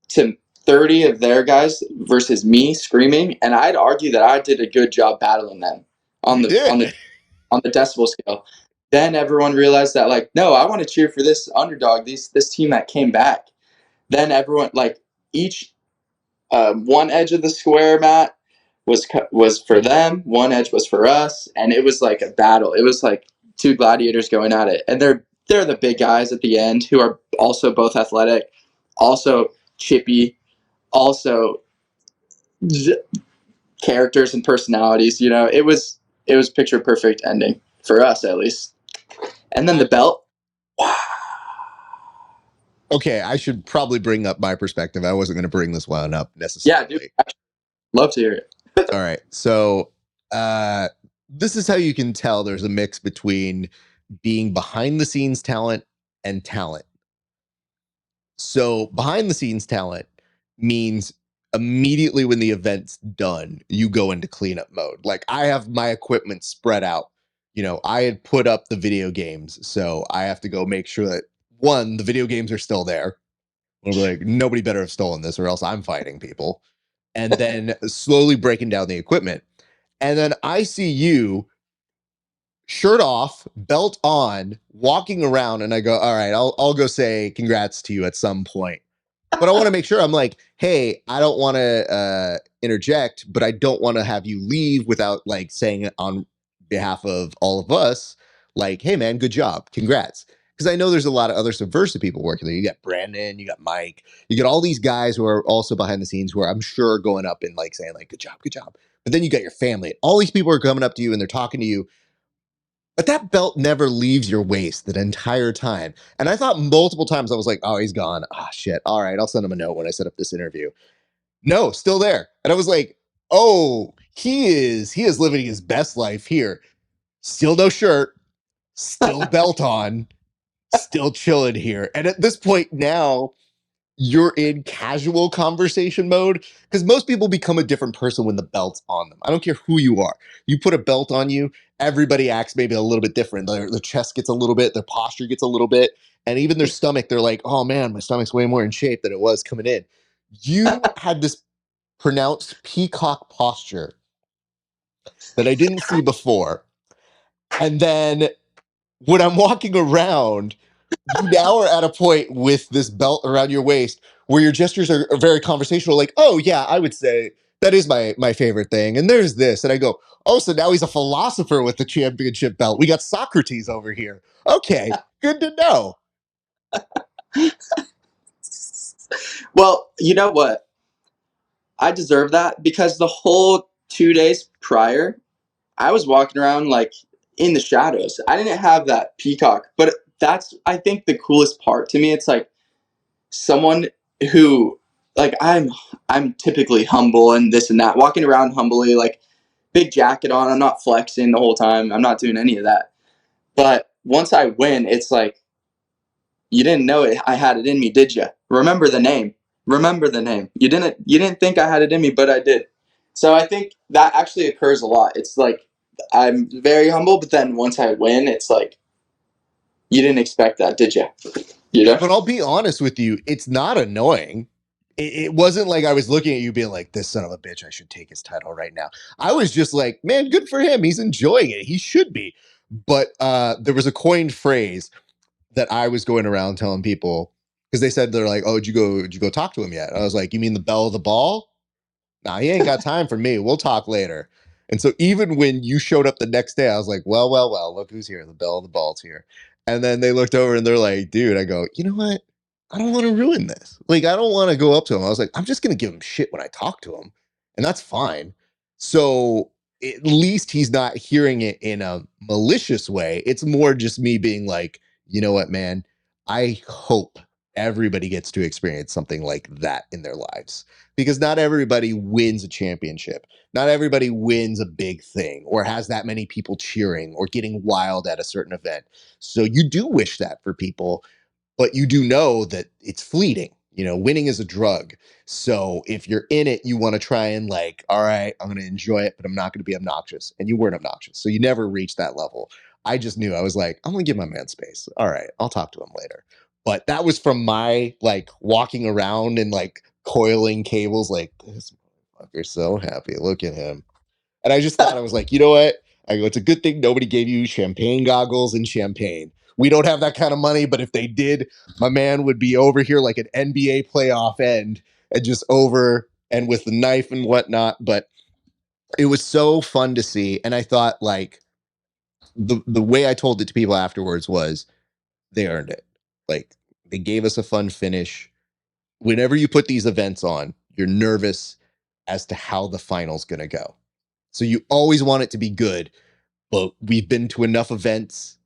to 30 of their guys versus me screaming, and I'd argue that I did a good job battling them on You did. on the decibel scale. Then everyone realized that, like, no, I want to cheer for this underdog, this team that came back. Then everyone, like, each one edge of the square mat was for them, one edge was for us, and it was like a battle. It was like two gladiators going at it, and they're the big guys at the end who are also both athletic, also chippy, also characters and personalities. You know, it was picture perfect ending for us at least. And then the belt. Wow. Okay, I should probably bring up my perspective. I wasn't going to bring this one up Yeah, necessarily. dude. I'd love to hear it. All right. So, this is how you can tell there's a mix between being behind the scenes talent and talent. So, behind the scenes talent means immediately when the event's done, you go into cleanup mode. Like, I have my equipment spread out. You know, I had put up the video games, so I have to go make sure that one, the video games are still there. I'll be like, nobody better have stolen this, or else I'm fighting people. And then slowly breaking down the equipment. And then I see you, shirt off, belt on, walking around, and I go, all right, I'll go say congrats to you at some point. But I want to make sure I'm like, hey, I don't want to interject, but I don't want to have you leave without like saying it on behalf of all of us, like, hey man, good job, congrats. Because I know there's a lot of other Subversiv people working there. You got Brandon, you got Mike, you got all these guys who are also behind the scenes who are, I'm sure, going up and like saying like, good job, good job. But then you got your family. All these people are coming up to you and they're talking to you. But that belt never leaves your waist the entire time. And I thought multiple times, I was like, oh, he's gone. Ah, shit. All right, I'll send him a note when I set up this interview. No, still there. And I was like, oh, he is living his best life here. Still no shirt, still belt on, still chilling here. And at this point now, you're in casual conversation mode because most people become a different person when the belt's on them. I don't care who you are. You put a belt on you, everybody acts maybe a little bit different. Their chest gets a little bit, their posture gets a little bit, and even their stomach, they're like, oh man, my stomach's way more in shape than it was coming in. You had this pronounced peacock posture that I didn't see before. And then when I'm walking around, you now are at a point with this belt around your waist where your gestures are very conversational, like, oh yeah, I would say that is my favorite thing. And there's this. And I go, oh, so now he's a philosopher with the championship belt. We got Socrates over here. Okay, good to know. Well, you know what? I deserve that because the whole 2 days prior, I was walking around like in the shadows. I didn't have that peacock, but that's, I think, the coolest part to me. It's like someone who, like, I'm typically humble and this and that, walking around humbly, like big jacket on. I'm not flexing the whole time. I'm not doing any of that. But once I win, it's like, you didn't know it. I had it in me, did you? Remember the name. Remember the name. You didn't think I had it in me, but I did. So I think that actually occurs a lot. It's like I'm very humble, but then once I win, it's like you didn't expect that, did you? You know? But I'll be honest with you, it's not annoying. it wasn't like I was looking at you being like, this son of a bitch, I should take his title right now. I was just like, man, good for him. He's enjoying it. He should be. But there was a coined phrase that I was going around telling people, because they said, they're like, oh, did you go talk to him yet? I was like, you mean the belle of the ball? Nah, he ain't got time for me. We'll talk later. And so even when you showed up the next day, I was like, well, look who's here. The belle of the ball's here. And then they looked over and they're like, dude, I go, you know what? I don't want to ruin this. Like, I don't want to go up to him. I was like, I'm just going to give him shit when I talk to him. And that's fine. So at least he's not hearing it in a malicious way. It's more just me being like, you know what, man? I hope everybody gets to experience something like that in their lives, because not everybody wins a championship. Not everybody wins a big thing or has that many people cheering or getting wild at a certain event. So you do wish that for people, but you do know that it's fleeting. You know, winning is a drug. So if you're in it, you want to try and like, all right, I'm going to enjoy it, but I'm not going to be obnoxious. And you weren't obnoxious. So you never reached that level. I just knew, I was like, I'm going to give my man space. All right, I'll talk to him later. But that was from my like walking around and like coiling cables, like, this motherfucker's so happy. Look at him. And I just thought, I was like, you know what? I go, it's a good thing nobody gave you champagne goggles and champagne. We don't have that kind of money, but if they did, my man would be over here like an NBA playoff end and just over and with the knife and whatnot. But it was so fun to see. And I thought, like, the way I told it to people afterwards was they earned it. Like, they gave us a fun finish. Whenever you put these events on, you're nervous as to how the final's going to go. So you always want it to be good, but we've been to enough events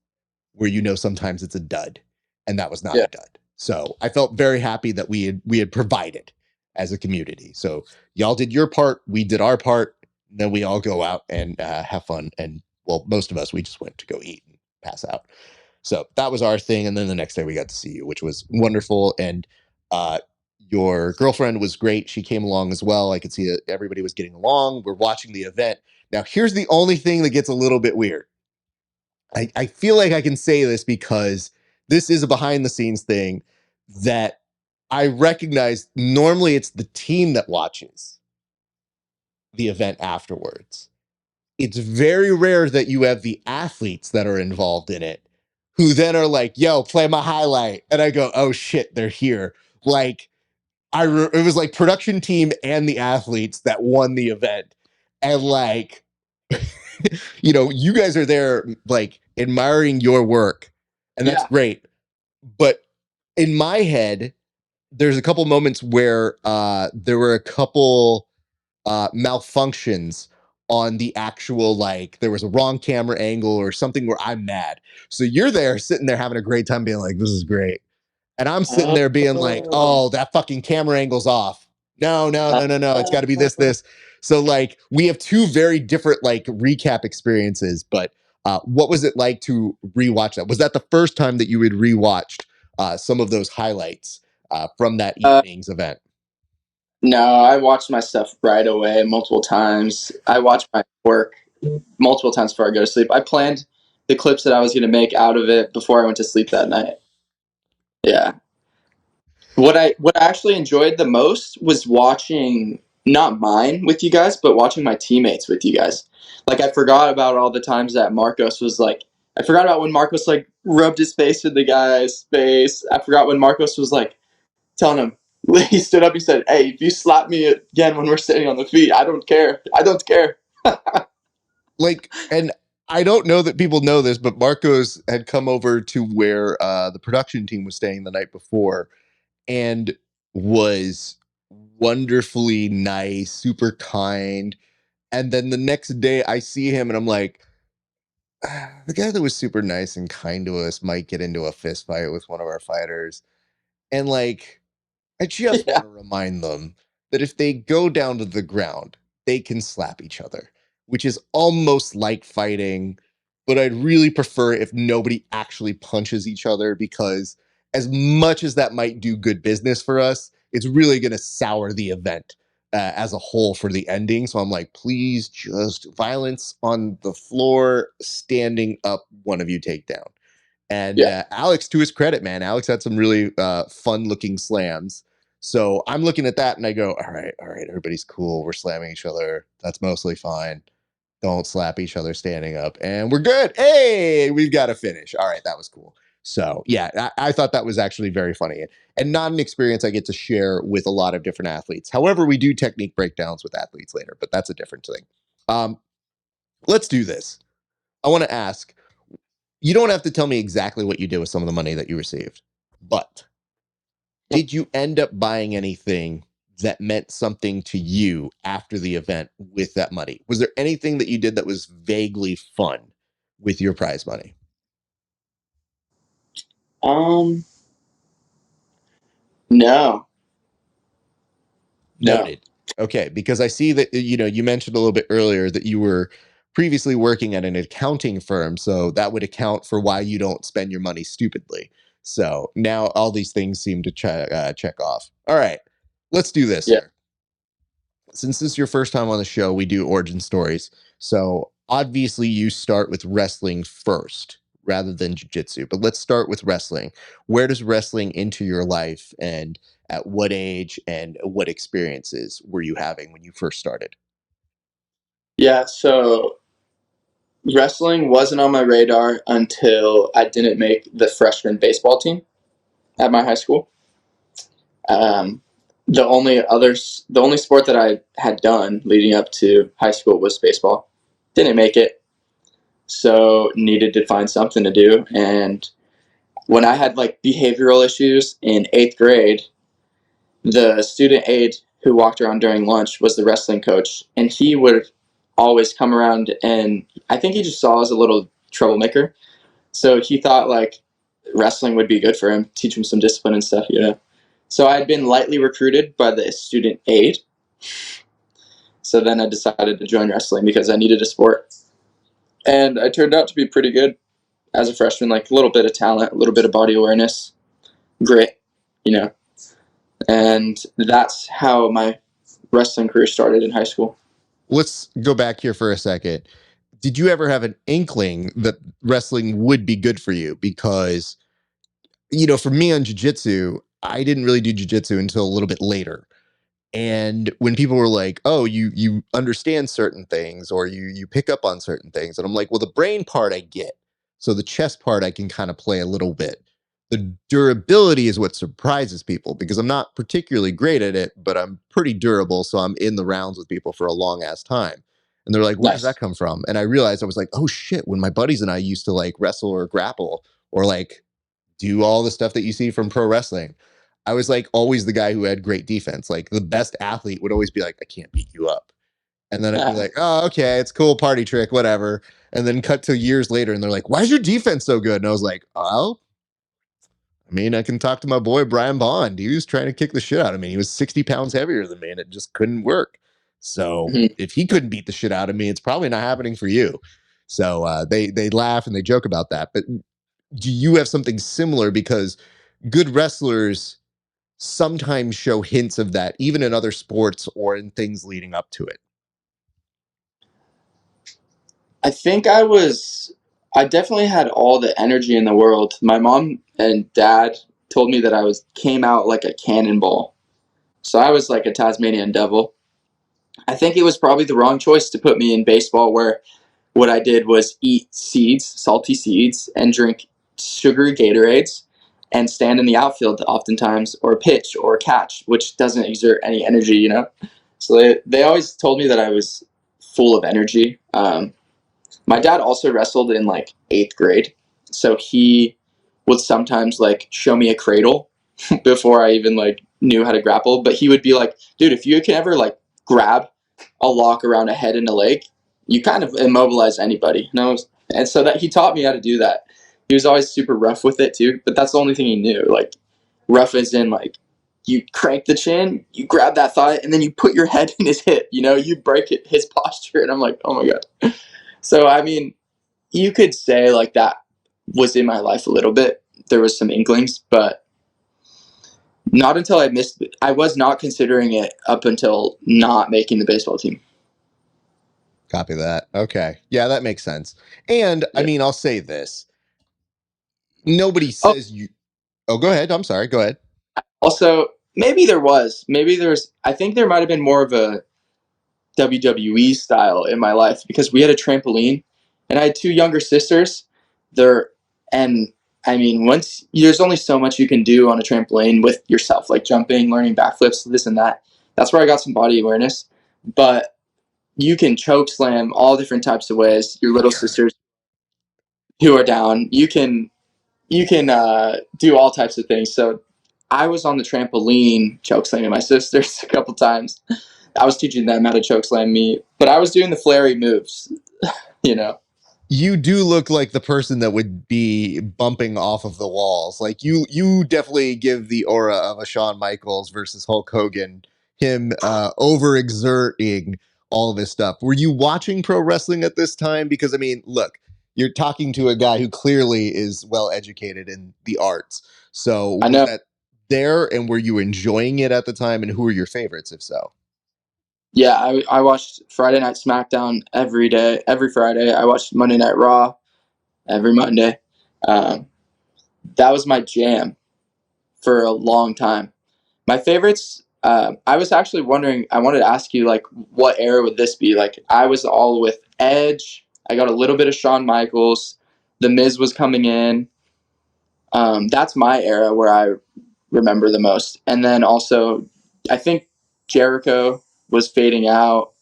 where you know sometimes it's a dud, and that was not Yeah. a dud. So I felt very happy that we had provided as a community. So y'all did your part, we did our part, then we all go out and have fun. And well, most of us, we just went to go eat and pass out. So that was our thing. And then the next day we got to see you, which was wonderful. And uh, your girlfriend was great. She came along as well. I could see that everybody was getting along. We're watching the event. Now, here's the only thing that gets a little bit weird. I feel like I can say this because this is a behind the scenes thing that I recognize. Normally, it's the team that watches the event afterwards. It's very rare that you have the athletes that are involved in it who then are like, yo, play my highlight. And I go, oh shit, they're here. Like, it was like production team and the athletes that won the event. And like, you know, you guys are there like admiring your work, and that's Yeah. great. But in my head, there's a couple moments where there were a couple malfunctions on the actual, like, there was a wrong camera angle or something where I'm mad. So you're there sitting there having a great time being like, this is great. And I'm sitting there being like, Oh. oh, that fucking camera angle's off. No. It's got to be this. So like we have two very different like recap experiences. But what was it like to rewatch that? Was that the first time that you had rewatched some of those highlights from that evening's event? No, I watched my stuff right away multiple times. I watched my work multiple times before I go to sleep. I planned the clips that I was going to make out of it before I went to sleep that night. Yeah. What I actually enjoyed the most was watching not mine with you guys, but watching my teammates with you guys. Like I forgot about all the times that Marcos was like I forgot about when Marcos like rubbed his face with the guy's face. I forgot when Marcos was like telling him he stood up, he said, "Hey, if you slap me again when we're sitting on the feet, I don't care. I don't care." Like, and I don't know that people know this, but Marcos had come over to where the production team was staying the night before and was wonderfully nice, super kind. And then the next day I see him and I'm like, the guy that was super nice and kind to us might get into a fist fight with one of our fighters. And like, I just Yeah. want to remind them that if they go down to the ground, they can slap each other, which is almost like fighting. But I'd really prefer if nobody actually punches each other, because as much as that might do good business for us, it's really going to sour the event as a whole for the ending. So I'm like, please, just violence on the floor, standing up, one of you take down. And Yeah. Alex, to his credit, man, Alex had some really fun looking slams. So I'm looking at that and I go, all right, everybody's cool. We're slamming each other. That's mostly fine. Don't slap each other standing up, and we're good. Hey, we've got to finish. All right, that was cool. So yeah, I thought that was actually very funny, and not an experience I get to share with a lot of different athletes. However, we do technique breakdowns with athletes later, but that's a different thing. Let's do this. I want to ask. You don't have to tell me exactly what you did with some of the money that you received, but did you end up buying anything that meant something to you after the event with that money? Was there anything that you did that was vaguely fun with your prize money? No. Noted. Okay, because I see that you mentioned a little bit earlier that you were previously working at an accounting firm, so that would account for why you don't spend your money stupidly. So now all these things seem to check off. All right, let's do this Yeah. here. Since this is your first time on the show, we do origin stories. So obviously, you start with wrestling first rather than jiu-jitsu. But let's start with wrestling. Where does wrestling enter your life, and at what age and what experiences were you having when you first started? Yeah, so wrestling wasn't on my radar until I didn't make the freshman baseball team at my high school. The only sport that I had done leading up to high school was baseball. Didn't make it, so needed to find something to do. And when I had like behavioral issues in 8th grade, the student aide who walked around during lunch was the wrestling coach, and he would always come around, and I think he just saw as a little troublemaker. So he thought like wrestling would be good for him, teach him some discipline and stuff, you know. So I had been lightly recruited by the student aide. So then I decided to join wrestling because I needed a sport. And I turned out to be pretty good as a freshman, like a little bit of talent, a little bit of body awareness, grit, you know. And that's how my wrestling career started in high school. Let's go back here for a second. Did you ever have an inkling that wrestling would be good for you? Because, for me on jiu-jitsu, I didn't really do jiu-jitsu until a little bit later. And when people were like, "Oh, you understand certain things, or you pick up on certain things," and I'm like, "Well, the brain part I get, so the chest part I can kind of play a little bit. The durability is what surprises people because I'm not particularly great at it, but I'm pretty durable, so I'm in the rounds with people for a long ass time." And they're like, "Where does that Nice. come from?" And I realized I was like, "Oh shit!" When my buddies and I used to like wrestle or grapple or like do all the stuff that you see from pro wrestling. I was like always the guy who had great defense. Like the best athlete would always be like, I can't beat you up. And then I'd be like, oh, okay, it's cool, party trick, whatever. And then cut to years later and they're like, why is your defense so good? And I was like, well, I mean, I can talk to my boy Brian Bond. He was trying to kick the shit out of me. He was 60 pounds heavier than me and it just couldn't work. So Mhm. if he couldn't beat the shit out of me, it's probably not happening for you. So they laugh and they joke about that. But do you have something similar? Because good wrestlers sometimes show hints of that, even in other sports or in things leading up to it. I think I definitely had all the energy in the world. My mom and dad told me that came out like a cannonball. So I was like a Tasmanian devil. I think it was probably the wrong choice to put me in baseball, where what I did was eat seeds, salty seeds, and drink sugary Gatorades and stand in the outfield oftentimes, or pitch or catch, which doesn't exert any energy, you know? So they always told me that I was full of energy. My dad also wrestled in like 8th grade. So he would sometimes like show me a cradle before I even like knew how to grapple. But he would be like, dude, if you can ever like grab a lock around a head and a leg, you kind of immobilize anybody. And so that he taught me how to do that. He was always super rough with it too, but that's the only thing he knew. Like rough as in like you crank the chin, you grab that thigh, and then you put your head in his hip. You break his posture, and I'm like, oh my god. So I mean, you could say like that was in my life a little bit. There was some inklings, but not until I missed it. I was not considering it up until not making the baseball team. Copy that. Okay. Yeah, that makes sense. And I Yeah. mean, I'll say this. Nobody Oh, says you. Oh, go ahead. I'm sorry. Go ahead. also, maybe there was. Maybe there's. I think there might have been more of a WWE style in my life because we had a trampoline, and I had two younger sisters. There, and I mean, once there's only so much you can do on a trampoline with yourself, like jumping, learning backflips, this and that. That's where I got some body awareness. But you can choke slam all different types of ways. Your little sisters who are down, you can do all types of things. So I was on the trampoline choke slamming my sisters a couple times. I was teaching them how to choke slam me, but I was doing the flary moves, you know. You do look like the person that would be bumping off of the walls. Like you definitely give the aura of a Shawn Michaels versus Hulk Hogan, him overexerting all of his stuff. Were you watching pro wrestling at this time? Because I mean, look, you're talking to a guy who clearly is well educated in the arts. So I was know. that there, and were you enjoying it at the time, and who were your favorites, if so? Yeah, I watched Friday Night SmackDown every day, every Friday. I watched Monday Night Raw every Monday. Um, that was my jam for a long time. My favorites. I was actually wondering. I wanted to ask you, like, what era would this be? Like, I was all with Edge. I got a little bit of Shawn Michaels. The Miz was coming in. That's my era where I remember the most. And then also, I think Jericho was fading out.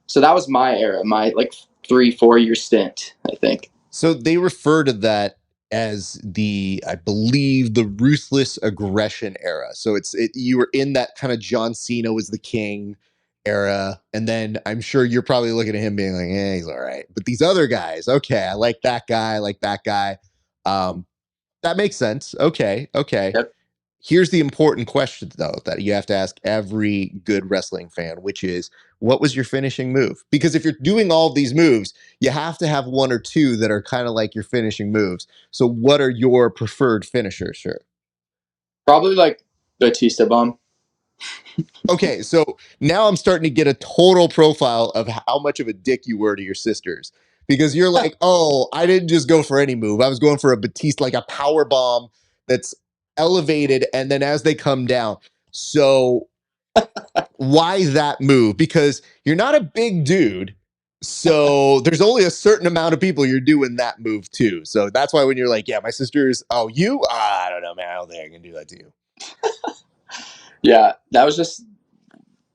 So that was my era, my like 3-4 year stint, I think. So they refer to that as the, I believe, the ruthless aggression era. So you were in that kind of John Cena was the king era, and then I'm sure you're probably looking at him being like, "Yeah, he's all right." But these other guys, okay, I like that guy, I like that guy. Um, that makes sense. Okay, okay. Yep. Here's the important question, though, that you have to ask every good wrestling fan, which is, what was your finishing move? Because if you're doing all of these moves, you have to have one or two that are kind of like your finishing moves. So, what are your preferred finishers? Sure. Probably like Batista Bomb. Okay, so now I'm starting to get a total profile of how much of a dick you were to your sisters. Because you're like, oh, I didn't just go for any move. I was going for a Batista, like a power bomb that's elevated, and then as they come down. So why that move? Because you're not a big dude. So there's only a certain amount of people you're doing that move to. So that's why when you're like, yeah, my sister's, oh, you? I don't know, man. I don't think I can do that to you. Yeah, that was just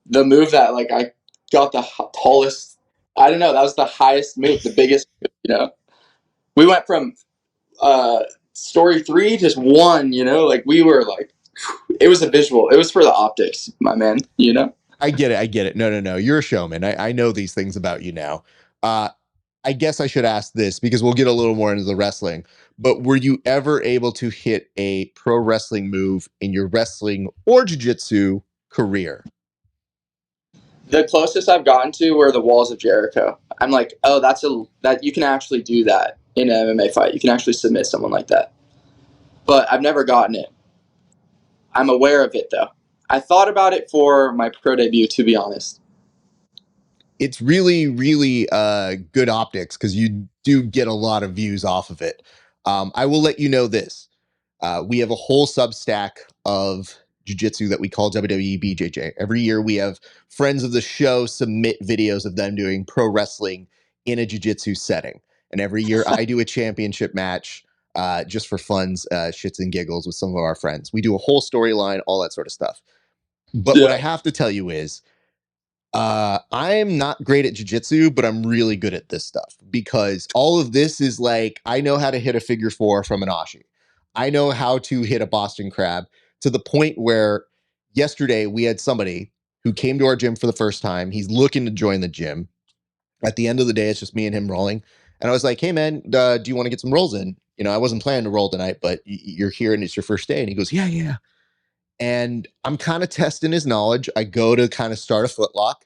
the move that like I got the tallest. I don't know. That was the highest move, the biggest. We went from uh, story 3 to 1. Like we were like, it was a visual. It was for the optics, my man. I get it. I get it. No, no, no. You're a showman. I know these things about you now. Uh, I guess I should ask this because we'll get a little more into the wrestling. But were you ever able to hit a pro wrestling move in your wrestling or jiu-jitsu career? The closest I've gotten to were the walls of Jericho. I'm like, oh, that you can actually do that in an MMA fight. You can actually submit someone like that. But I've never gotten it. I'm aware of it though. I thought about it for my pro debut, to be honest. It's really, really good optics because you do get a lot of views off of it. I will let you know this. We have a whole substack of jiu-jitsu that we call WWE BJJ. Every year we have friends of the show submit videos of them doing pro wrestling in a jiu-jitsu setting. And every year I do a championship match just for funds, shits and giggles with some of our friends. We do a whole storyline, all that sort of stuff. But what I Yeah. have to tell you is I'm not great at jujitsu, but I'm really good at this stuff because all of this is like I know how to hit a figure 4 from an ashi. I know how to hit a Boston crab to the point where yesterday we had somebody who came to our gym for the first time. He's looking to join the gym. At the end of the day, it's just me and him rolling. And I was like, "Hey man, do you want to get some rolls in? I wasn't planning to roll tonight, but you're here and it's your first day." And he goes, "Yeah, yeah." And I'm kind of testing his knowledge. I go to kind of start a footlock,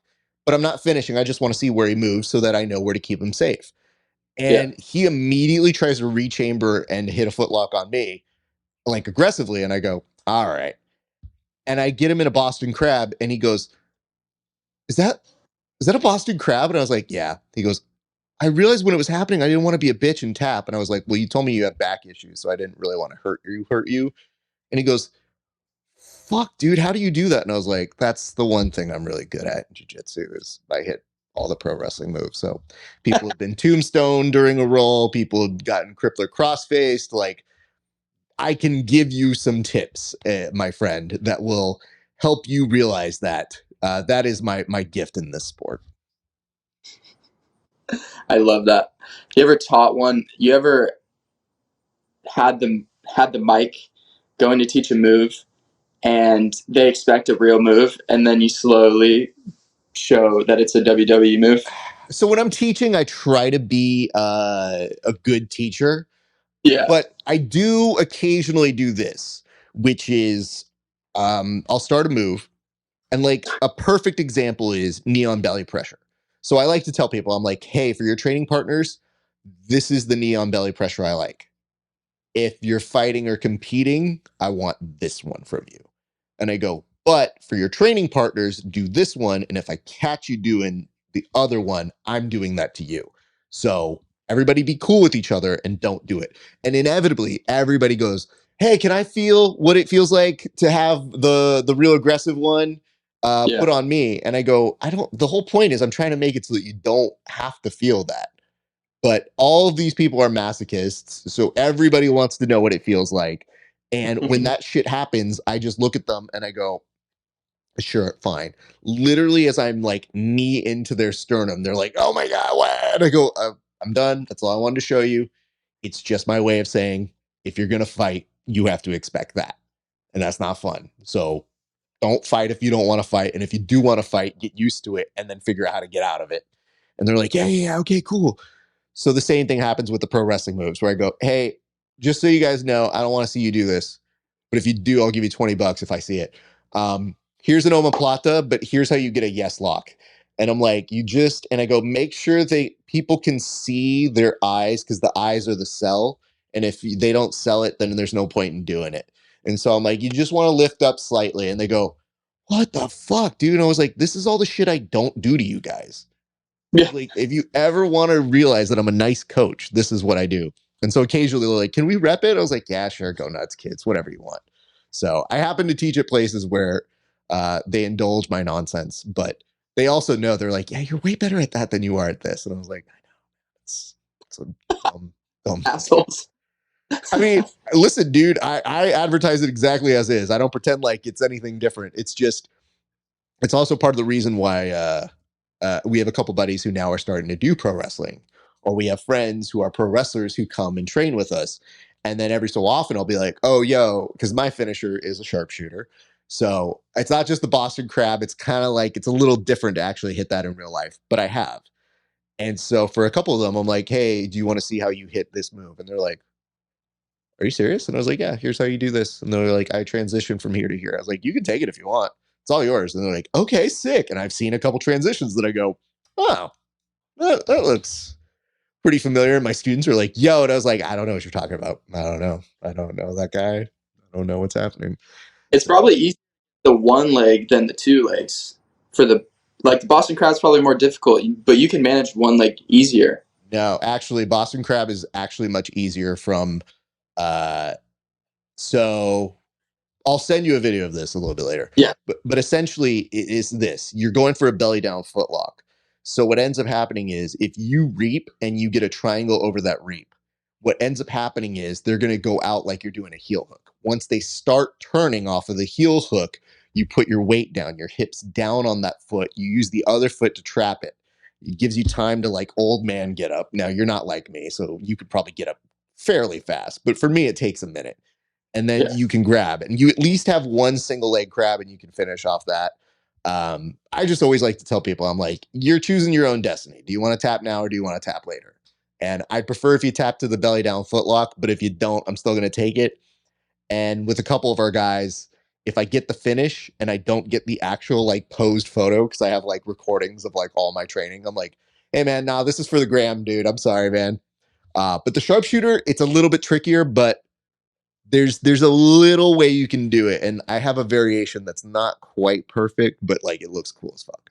but I'm not finishing. I just want to see where he moves so that I know where to keep him safe. Yeah. And he immediately tries to rechamber and hit a footlock on me, like aggressively. And I go, all right. And I get him in a Boston crab, and he goes, Is that a Boston crab? And I was like, yeah. He goes, I realized when it was happening, I didn't want to be a bitch and tap. And I was like, well, you told me you have back issues, so I didn't really want to hurt you. And he goes, fuck, dude, how do you do that? And I was like, that's the one thing I'm really good at in jiu-jitsu is I hit all the pro wrestling moves. So people have been tombstone during a roll. People have gotten crippler cross-faced. Like, I can give you some tips, my friend, that will help you realize that. That is my gift in this sport. I love that. You ever taught one? You ever had the mic going to teach a move, and they expect a real move, and then you slowly show that it's a WWE move? So when I'm teaching, I try to be a good teacher, Yeah. but I do occasionally do this, which is I'll start a move, and like a perfect example is knee on belly pressure. So I like to tell people, I'm like, hey, for your training partners, this is the knee on belly pressure I like. If you're fighting or competing, I want this one from you. And I go, but for your training partners, do this one. And if I catch you doing the other one, I'm doing that to you. So everybody be cool with each other and don't do it. And inevitably, everybody goes, hey, can I feel what it feels like to have the real aggressive one Yeah. put on me? And I go, I don't, the whole point is I'm trying to make it so that you don't have to feel that. But all of these people are masochists, so everybody wants to know what it feels like. And when that shit happens, I just look at them and I go, sure, fine. Literally, as I'm like knee into their sternum, they're like, oh my God, what? And I go, I'm done. That's all I wanted to show you. It's just my way of saying, if you're going to fight, you have to expect that. And that's not fun. So don't fight if you don't want to fight. And if you do want to fight, get used to it and then figure out how to get out of it. And they're like, yeah, okay, cool. So the same thing happens with the pro wrestling moves where I go, hey, just so you guys know, I don't want to see you do this. But if you do, I'll give you $20 if I see it. Here's an omoplata, but here's how you get a yes lock. And I'm like, and I go, make sure people can see their eyes because the eyes are the sell. And if they don't sell it, then there's no point in doing it. And so I'm like, you just want to lift up slightly. And they go, what the fuck, dude? And I was like, this is all the shit I don't do to you guys. Yeah. Like, if you ever want to realize that I'm a nice coach, this is what I do. And so occasionally they're like, can we rep it? I was like, yeah, sure, go nuts, kids, whatever you want. So I happen to teach at places where they indulge my nonsense, but they also know, they're like, yeah, you're way better at that than you are at this. And I was like, I know, it's a dumb thing. Assholes. I mean, listen, dude, I advertise it exactly as is. I don't pretend like it's anything different. It's also part of the reason why we have a couple buddies who now are starting to do pro wrestling, or we have friends who are pro wrestlers who come and train with us. And then every so often I'll be like, oh, yo, because my finisher is a sharpshooter. So it's not just the Boston Crab. It's kind of like, it's a little different to actually hit that in real life, but I have. And so for a couple of them, I'm like, hey, do you want to see how you hit this move? And they're like, are you serious? And I was like, yeah, here's how you do this. And they're like, I transition from here to here. I was like, you can take it if you want. It's all yours. And they're like, okay, sick. And I've seen a couple transitions that I go, oh, that looks pretty familiar. And my students are like, yo. And I was like, I don't know what you're talking about. I don't know. I don't know that guy. I don't know what's happening. It's So, probably easier the one leg than the two legs. For the Boston Crab's probably more difficult, but you can manage one leg easier. no, actually, Boston Crab is actually much easier from, uh, so I'll send you a video of this a little bit later. Yeah. But essentially it is this. You're going for a belly down footlock. So what ends up happening is if you reap and you get a triangle over that reap, what ends up happening is they're going to go out like you're doing a heel hook. Once they start turning off of the heel hook, you put your weight down, your hips down on that foot. You use the other foot to trap it. It gives you time to like old man get up. Now you're not like me, so you could probably get up fairly fast. But for me, it takes a minute, and then Yeah. you can grab, and you at least have one single leg crab and you can finish off that. I just always like to tell people, I'm like, you're choosing your own destiny. Do you want to tap now or do you want to tap later? And I prefer if you tap to the belly down footlock, but if you don't, I'm still going to take it. And with a couple of our guys, if I get the finish and I don't get the actual like posed photo, because I have like recordings of like all my training, I'm like, hey man, nah, this is for the gram, dude. I'm sorry, man. But the sharpshooter, it's a little bit trickier, but there's a little way you can do it, and I have a variation that's not quite perfect, but like it looks cool as fuck.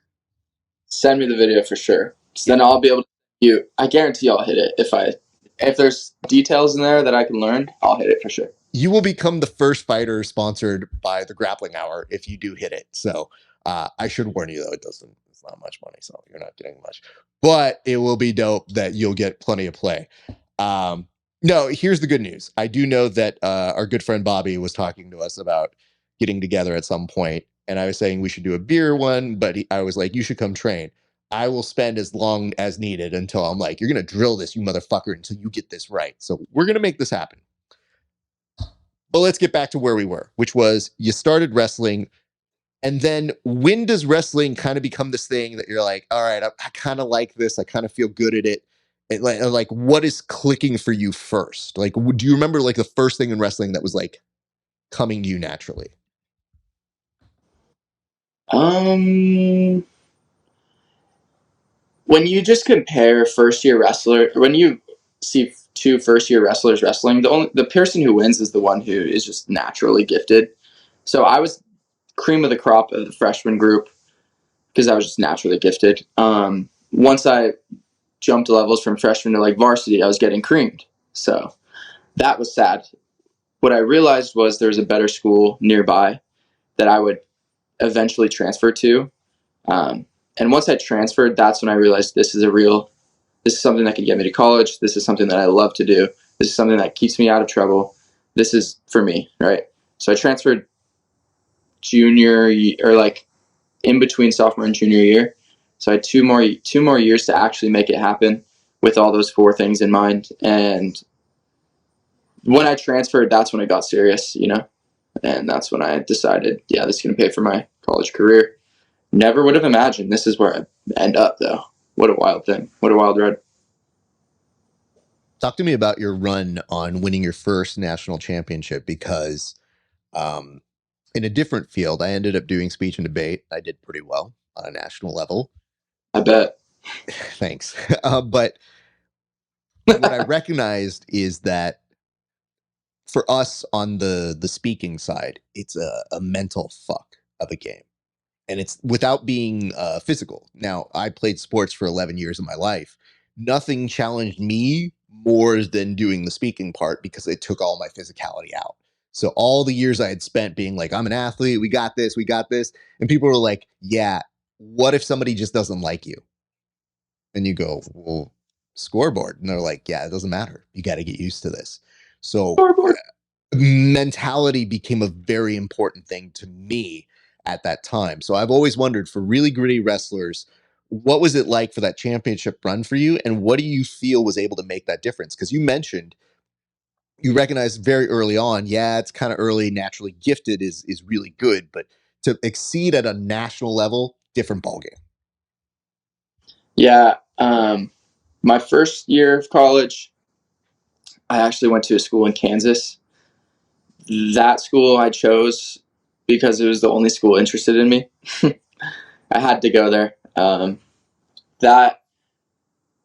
Send me the video for sure. So Yeah. then I'll be able to. I guarantee I'll hit it if there's details in there that I can learn. I'll hit it for sure. you will become the first fighter sponsored by the Grappling Hour if you do hit it. So I should warn you though, it's not much money, so you're not getting much, but it will be dope that you'll get plenty of play. No, here's the good news. I do know that our good friend Bobby was talking to us about getting together at some point, and I was saying we should do a beer one, but I was like, you should come train. I will spend as long as needed until I'm like, you're gonna drill this, you motherfucker, until you get this right. So we're gonna make this happen. But let's get back to where we were, which was you started wrestling. And then when does wrestling kind of become this thing that you're like, all right, I kind of like this. I kind of feel good at it. Like, what is clicking for you first? Like, do you remember like the first thing in wrestling that was like coming to you naturally? When you just compare first year wrestler, when you see two first year wrestlers wrestling, the person who wins is the one who is just naturally gifted. So I was cream of the crop of the freshman group because I was just naturally gifted. Once I jumped levels from freshman to like varsity, I was getting creamed. So that was sad. What I realized was there was a better school nearby that I would eventually transfer to. And once I transferred, that's when I realized this is something that can get me to college. This is something that I love to do. This is something that keeps me out of trouble. This is for me, right? So I transferred junior or like in between sophomore and junior year. So I had two more years to actually make it happen with all those four things in mind. And when I transferred, that's when it got serious, you know? And that's when I decided, yeah, this is going to pay for my college career. Never would have imagined this is where I end up, though. What a wild thing. What a wild ride. Talk to me about your run on winning your first national championship because in a different field, I ended up doing speech and debate. I did pretty well on a national level. I bet. Thanks. But what I recognized is that for us on the speaking side, it's a mental fuck of a game. And it's without being physical. Now, I played sports for 11 years of my life. Nothing challenged me more than doing the speaking part because it took all my physicality out. So all the years I had spent being like, I'm an athlete, we got this, we got this. And people were like, yeah, what if somebody just doesn't like you? And you go, well, scoreboard. And they're like, yeah, it doesn't matter. You got to get used to this. So mentality became a very important thing to me at that time. So I've always wondered for really gritty wrestlers, what was it like for that championship run for you? And what do you feel was able to make that difference? Because you mentioned you recognized very early on, yeah, it's kind of early, naturally gifted is really good, but to exceed at a national level, different ballgame. Yeah. My first year of college, I actually went to a school in Kansas. That school I chose because it was the only school interested in me. I had to go there. That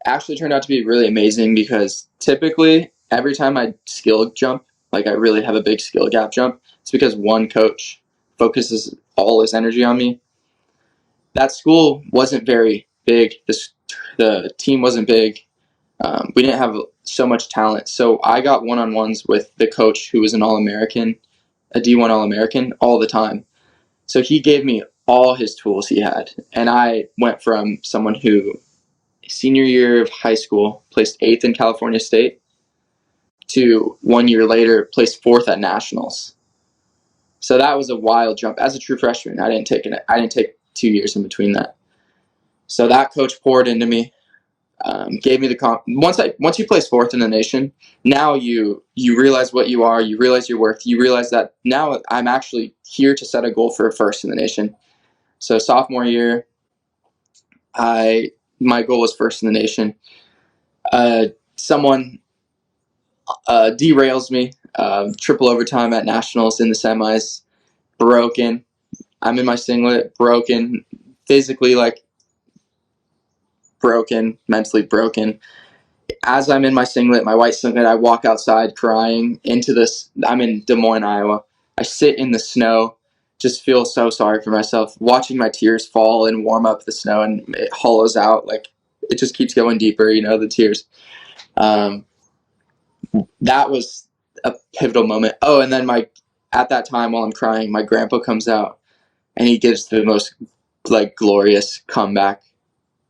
actually turned out to be really amazing because typically every time I skill jump, like I really have a big skill gap jump, it's because one coach focuses all his energy on me. That school wasn't very big. The team wasn't big. We didn't have so much talent. So I got one-on-ones with the coach who was an All-American, a D1 All-American all the time. So he gave me all his tools he had. And I went from someone who senior year of high school placed 8th in California State to 1 year later placed 4th at nationals. So that was a wild jump. As a true freshman, I didn't take 2 years in between that. So that coach poured into me, gave me the once you place 4th in the nation, now you realize what you are, you realize your worth, you realize that now I'm actually here to set a goal for a 1st in the nation. So sophomore year, my goal was 1st in the nation. Someone derails me, triple overtime at nationals in the semis, broken. I'm in my singlet, broken, physically like broken, mentally broken. As I'm in my singlet, my white singlet, I walk outside crying into this. I'm in Des Moines, Iowa. I sit in the snow, just feel so sorry for myself, watching my tears fall and warm up the snow, and it hollows out. Like, it just keeps going deeper, you know, the tears. That was a pivotal moment. Oh, and then at that time while I'm crying, my grandpa comes out and he gives the most like glorious comeback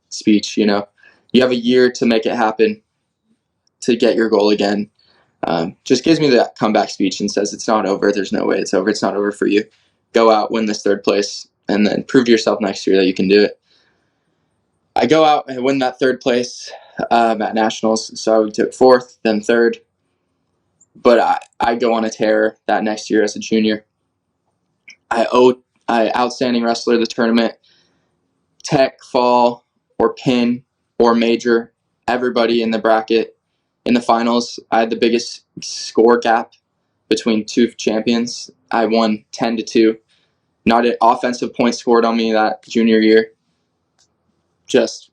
speech. You know, you have a year to make it happen, to get your goal again. Just gives me that comeback speech and says it's not over. There's no way it's over. It's not over for you. Go out, win this third place, and then prove to yourself next year that you can do it. I go out and win that third place at nationals. So we took fourth, then third. But I go on a tear that next year as a junior. I outstanding wrestler of the tournament, tech, fall, or pin, or major. Everybody in the bracket in the finals. I had the biggest score gap between two champions. I won 10-2. Not an offensive point scored on me that junior year. Just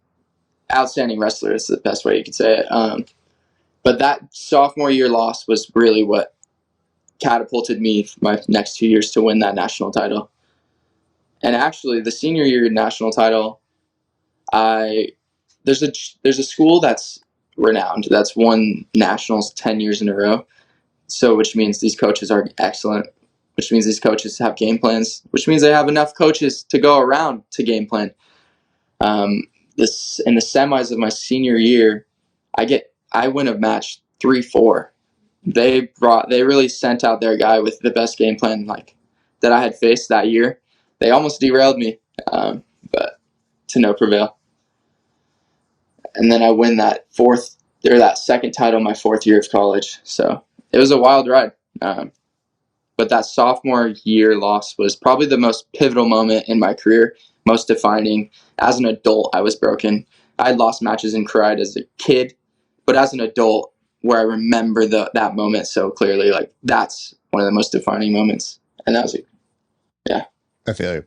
outstanding wrestler is the best way you could say it. But that sophomore year loss was really what catapulted me my next 2 years to win that national title. And actually, the senior year national title, there's a school that's renowned that's won nationals 10 years in a row. So, which means these coaches are excellent. Which means these coaches have game plans. Which means they have enough coaches to go around to game plan. This in the semis of my senior year, I win a match 3-4. They really sent out their guy with the best game plan like that I had faced that year. They almost derailed me, but to no prevail. And then I win that second title my fourth year of college. So it was a wild ride. But that sophomore year loss was probably the most pivotal moment in my career, most defining. As an adult, I was broken. I had lost matches and cried as a kid, but as an adult, where I remember that moment so clearly, like that's one of the most defining moments. And that was it. Yeah. I feel you.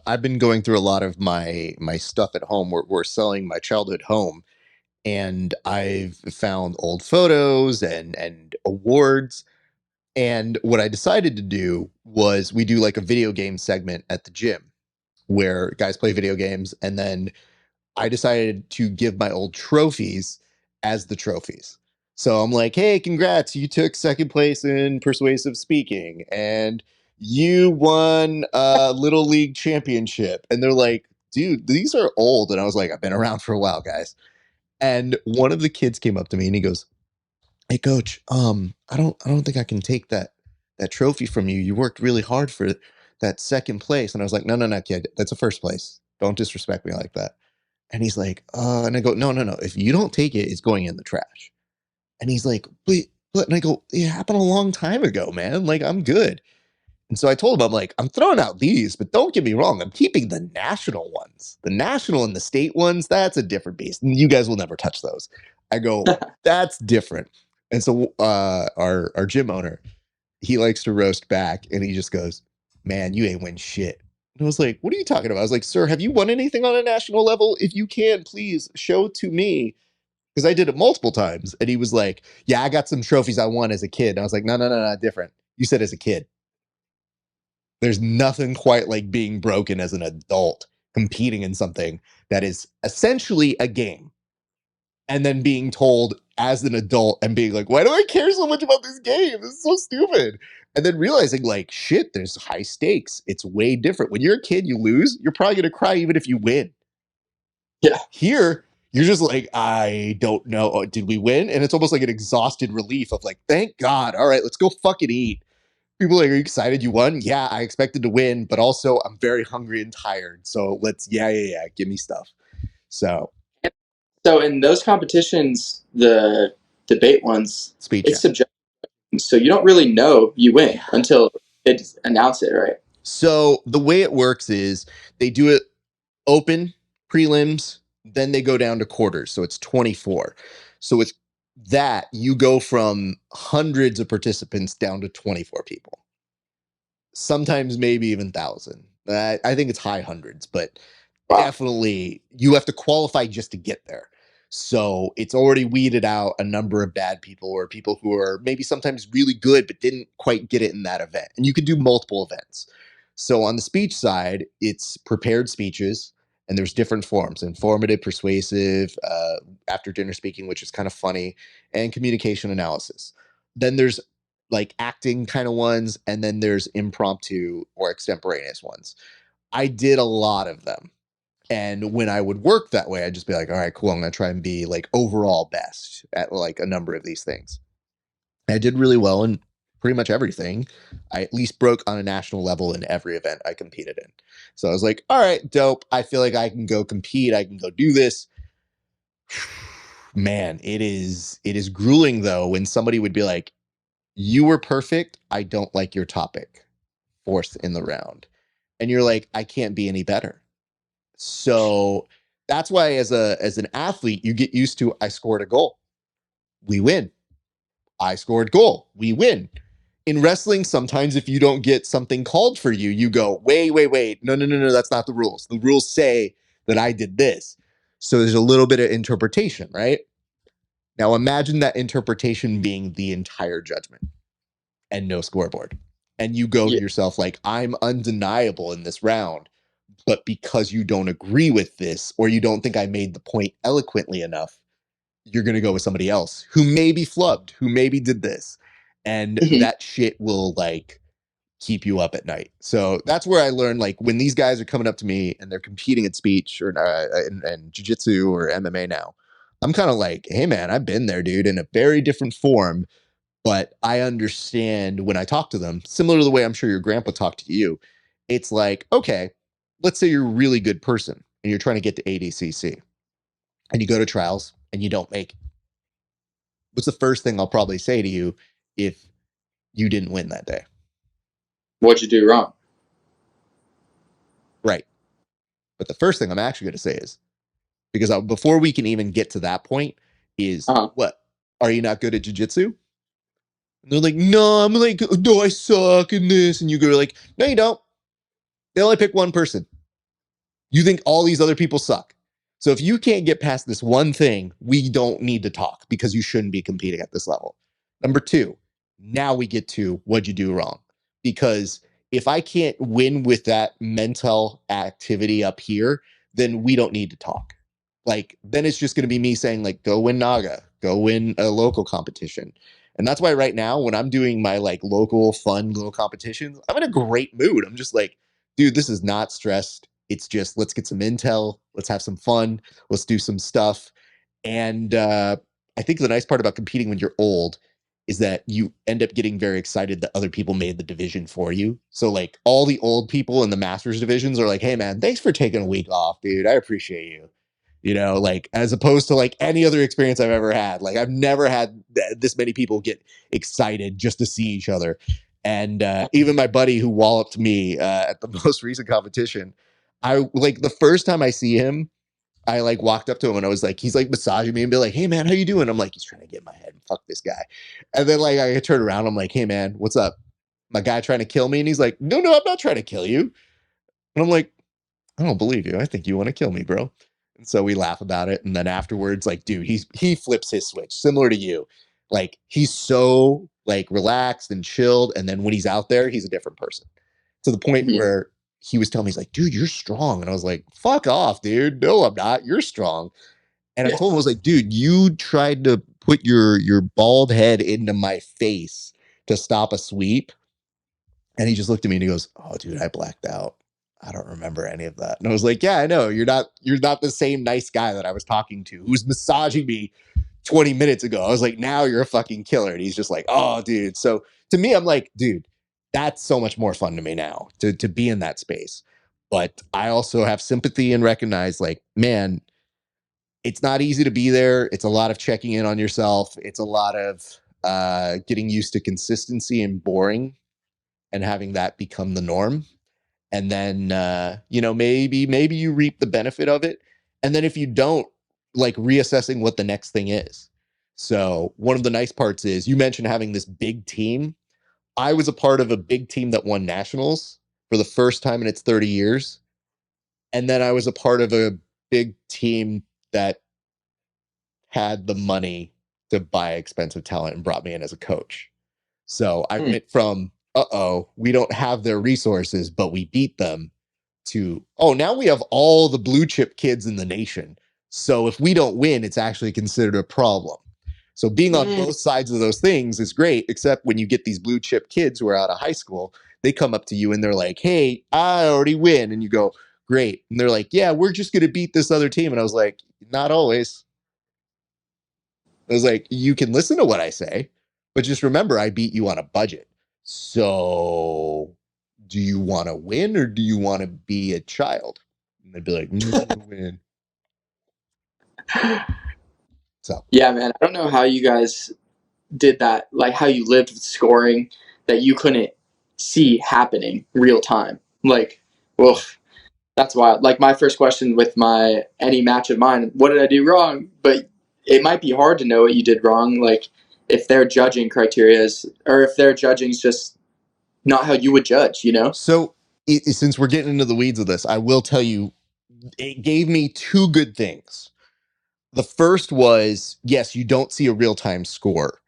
I've been going through a lot of my stuff at home. We're selling my childhood home, and I've found old photos and awards. And what I decided to do was we do like a video game segment at the gym where guys play video games, and then I decided to give my old trophies as the trophies. So I'm like, hey, congrats, you took second place in persuasive speaking, and you won a little league championship. And they're like, dude, these are old. And I was like, I've been around for a while, guys. And one of the kids came up to me and he goes, hey, coach, I don't think I can take that trophy from you. You worked really hard for that second place. And I was like, no, kid, that's a first place. Don't disrespect me like that. And he's like, and I go, no. If you don't take it, it's going in the trash. And he's like, but, and I go, it happened a long time ago, man. Like, I'm good. And so I told him, I'm like, I'm throwing out these, but don't get me wrong. I'm keeping the national ones. The national and the state ones, that's a different beast. And you guys will never touch those. I go, that's different. And so our gym owner, he likes to roast back and he just goes, man, you ain't win shit. And I was like, what are you talking about? I was like, sir, have you won anything on a national level? If you can, please show it to me. Because I did it multiple times. And he was like, yeah, I got some trophies I won as a kid. And I was like, no, different. You said as a kid. There's nothing quite like being broken as an adult, competing in something that is essentially a game. And then being told as an adult and being like, why do I care so much about this game? This is so stupid. And then realizing, like, shit, there's high stakes. It's way different. When you're a kid, you lose, you're probably going to cry even if you win. Yeah. Here, you're just like, I don't know. Oh, did we win? And it's almost like an exhausted relief of like, thank God. All right, let's go fucking eat. People are like, are you excited you won? Yeah, I expected to win, but also I'm very hungry and tired. So let's, yeah, give me stuff. So in those competitions, the debate ones, speech. it's subjective. So you don't really know you win until they announce it, right? So the way it works is they do it open, prelims, then they go down to quarters. So it's 24. So it's that you go from hundreds of participants down to 24 people. Sometimes maybe even 1,000. I think it's high hundreds, but wow. Definitely you have to qualify just to get there. So it's already weeded out a number of bad people or people who are maybe sometimes really good but didn't quite get it in that event. And you can do multiple events. So on the speech side, it's prepared speeches, and there's different forms: informative, persuasive, after dinner speaking, which is kind of funny, and communication analysis. Then there's like acting kind of ones, and then there's impromptu or extemporaneous ones. I did a lot of them. And when I would work that way, I'd just be like, all right, cool. I'm going to try and be like overall best at like a number of these things. And I did really well in pretty much everything. I at least broke on a national level in every event I competed in. So I was like, all right, dope. I feel like I can go compete. I can go do this. Man, it is grueling though when somebody would be like, you were perfect. I don't like your topic. Fourth in the round. And you're like, I can't be any better. So that's why as an athlete, you get used to I scored a goal. We win. I scored goal. We win. In wrestling, sometimes if you don't get something called for you, you go, wait. No, that's not the rules. The rules say that I did this. So there's a little bit of interpretation, right? Now imagine that interpretation being the entire judgment and no scoreboard. And you go to yourself like, I'm undeniable in this round, but because you don't agree with this or you don't think I made the point eloquently enough, you're going to go with somebody else who maybe flubbed, who maybe did this. And that shit will like keep you up at night. So that's where I learned, like, when these guys are coming up to me and they're competing in speech or in jiu-jitsu or MMA now, I'm kind of like, hey man, I've been there, dude, in a very different form. But I understand when I talk to them, similar to the way I'm sure your grandpa talked to you. It's like, okay, let's say you're a really good person and you're trying to get to ADCC and you go to trials and you don't make it. What's the first thing I'll probably say to you if you didn't win that day? What'd you do wrong? Right. But the first thing I'm actually going to say is, because before we can even get to that point, is what? Are you not good at jiu-jitsu? And they're like, no, I'm like, no, I suck in this. And you go like, no, you don't. They only pick one person. You think all these other people suck. So if you can't get past this one thing, we don't need to talk because you shouldn't be competing at this level. Number two, now we get to what'd you do wrong? Because if I can't win with that mental activity up here, then we don't need to talk. Like, then it's just going to be me saying, like, go win Naga, go win a local competition. And that's why right now, when I'm doing my like local fun little competitions, I'm in a great mood. I'm just like, dude, this is not stressed. It's just, let's get some intel. Let's have some fun. Let's do some stuff. And I think the nice part about competing when you're old is that you end up getting very excited that other people made the division for you. So like all the old people in the masters divisions are like, hey man, thanks for taking a week off, dude. I appreciate you. You know, like as opposed to like any other experience I've ever had. Like I've never had this many people get excited just to see each other. And even my buddy who walloped me at the most recent competition, I like the first time I see him, I like walked up to him and I was like, he's like massaging me and be like, hey man, how you doing? I'm like, he's trying to get in my head. Fuck this guy. And then like I turn around, I'm like, hey man, what's up? My guy trying to kill me? And he's like, no, I'm not trying to kill you. And I'm like, I don't believe you. I think you want to kill me, bro. And so we laugh about it. And then afterwards, like, dude, he flips his switch, similar to you. Like, he's so like relaxed and chilled. And then when he's out there, he's a different person. To the point where he was telling me, he's like, dude, you're strong. And I was like, fuck off, dude. No, I'm not. You're strong. And I told him, I was like, dude, you tried to put your bald head into my face to stop a sweep. And he just looked at me and he goes, oh, dude, I blacked out. I don't remember any of that. And I was like, yeah, I know. You're not the same nice guy that I was talking to who was massaging me 20 minutes ago. I was like, now you're a fucking killer. And he's just like, oh, dude. So to me, I'm like, dude, that's so much more fun to me now to be in that space. But I also have sympathy and recognize, like, man, it's not easy to be there. It's a lot of checking in on yourself. It's a lot of getting used to consistency and boring and having that become the norm. And then maybe you reap the benefit of it, and then if you don't, like reassessing what the next thing is. So one of the nice parts is you mentioned having this big team. I was a part of a big team that won nationals for the first time in its 30 years, and then I was a part of a big team that had the money to buy expensive talent and brought me in as a coach. So I went from, we don't have their resources, but we beat them, to, oh, now we have all the blue chip kids in the nation. So if we don't win, it's actually considered a problem. So being on Mm. both sides of those things is great, except when you get these blue chip kids who are out of high school, they come up to you and they're like, hey, I already win. And you go, great. And they're like, yeah, we're just going to beat this other team. And I was like, not always. I was like, you can listen to what I say, but just remember, I beat you on a budget. So do you want to win or do you want to be a child? And they'd be like, win. So Yeah, man. I don't know how you guys did that, like how you lived with scoring that you couldn't see happening real time. Like, well, that's wild. Like my first question with my any match of mine, what did I do wrong? But it might be hard to know what you did wrong. Like if their judging criteria is, or if their judging is just not how you would judge, you know? So since we're getting into the weeds of this, I will tell you, it gave me two good things. The first was, yes, you don't see a real time score.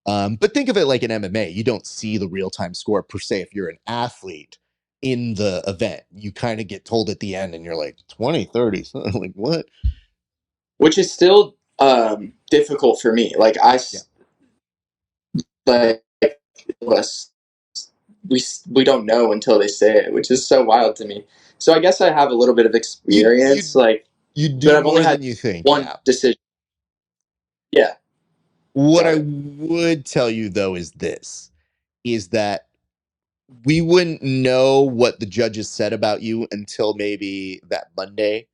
But think of it like an MMA. You don't see the real time score per se if you're an athlete in the event. You kind of get told at the end and you're like 20, 30. Like, what? Which is still difficult for me. Like Yeah. like us, we don't know until they say it, which is so wild to me. So I guess I have a little bit of You experience, you like, you but do I've only more had than you think, one yeah. decision. Yeah, What got I it. would tell you though is that we wouldn't know what the judges said about you until maybe that Monday,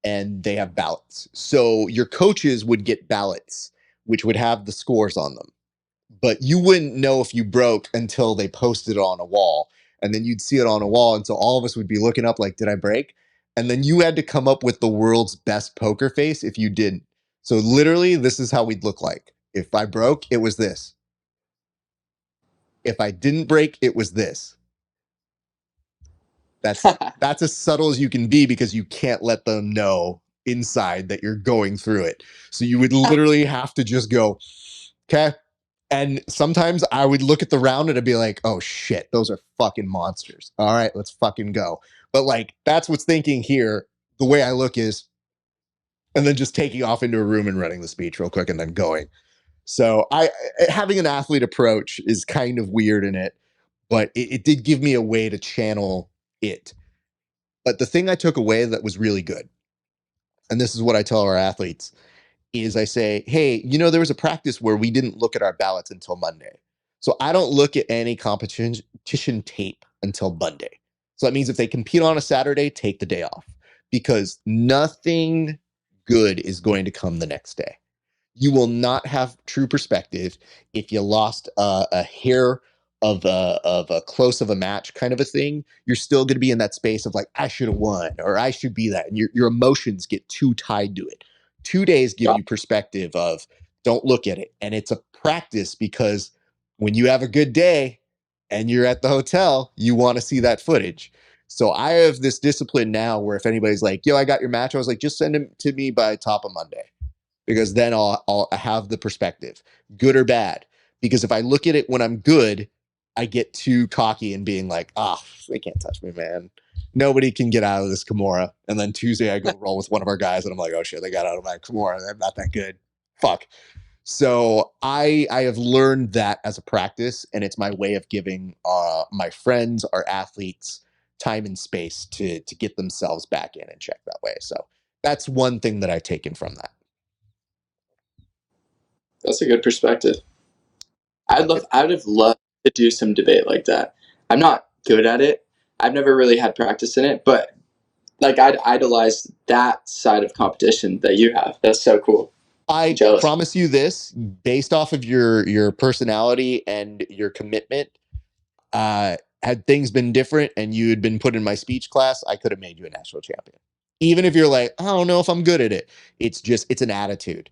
and they have ballots. So your coaches would get ballots which would have the scores on them. But you wouldn't know if you broke until they posted it on a wall. And then you'd see it on a wall. And so all of us would be looking up like, did I break? And then you had to come up with the world's best poker face if you didn't. So literally, this is how we'd look like. If I broke, it was this. If I didn't break, it was this. That's as subtle as you can be because you can't let them know inside that you're going through it. So you would literally have to just go, okay. And sometimes I would look at the round and I'd be like, oh shit, those are fucking monsters. All right, let's fucking go. But like, that's what's thinking here. The way I look is, and then just taking off into a room and running the speech real quick and then going. So having an athlete approach is kind of weird in it, but it did give me a way to channel it. But the thing I took away that was really good, and this is what I tell our athletes, is I say, hey, there was a practice where we didn't look at our ballots until Monday. So I don't look at any competition tape until Monday. So that means if they compete on a Saturday, take the day off because nothing good is going to come the next day. You will not have true perspective if you lost a hair of a close of a match kind of a thing. You're still going to be in that space of like, I should have won or I should be that, and your emotions get too tied to it. 2 days give you perspective of don't look at it, and it's a practice because when you have a good day and you're at the hotel, you want to see that footage. So I have this discipline now where if anybody's like, yo, I got your match, I was like, just send them to me by top of Monday because then I'll have the perspective, good or bad. Because if I look at it when I'm good, I get too cocky and being like, they can't touch me, man. Nobody can get out of this Kimura. And then Tuesday I go roll with one of our guys and I'm like, oh shit, they got out of my Kimura. They're not that good. Fuck. So I have learned that as a practice, and it's my way of giving my friends, our athletes, time and space to get themselves back in and check that way. So that's one thing that I've taken from that. That's a good perspective. But I would have loved to do some debate like that. I'm not good at it. I've never really had practice in it, but like I'd idolize that side of competition that you have. That's so cool. I'm I jealous. promise you this, based off of your personality and your commitment, had things been different and you had been put in my speech class, I could have made you a national champion. Even if you're like, I don't know if I'm good at it. It's an attitude.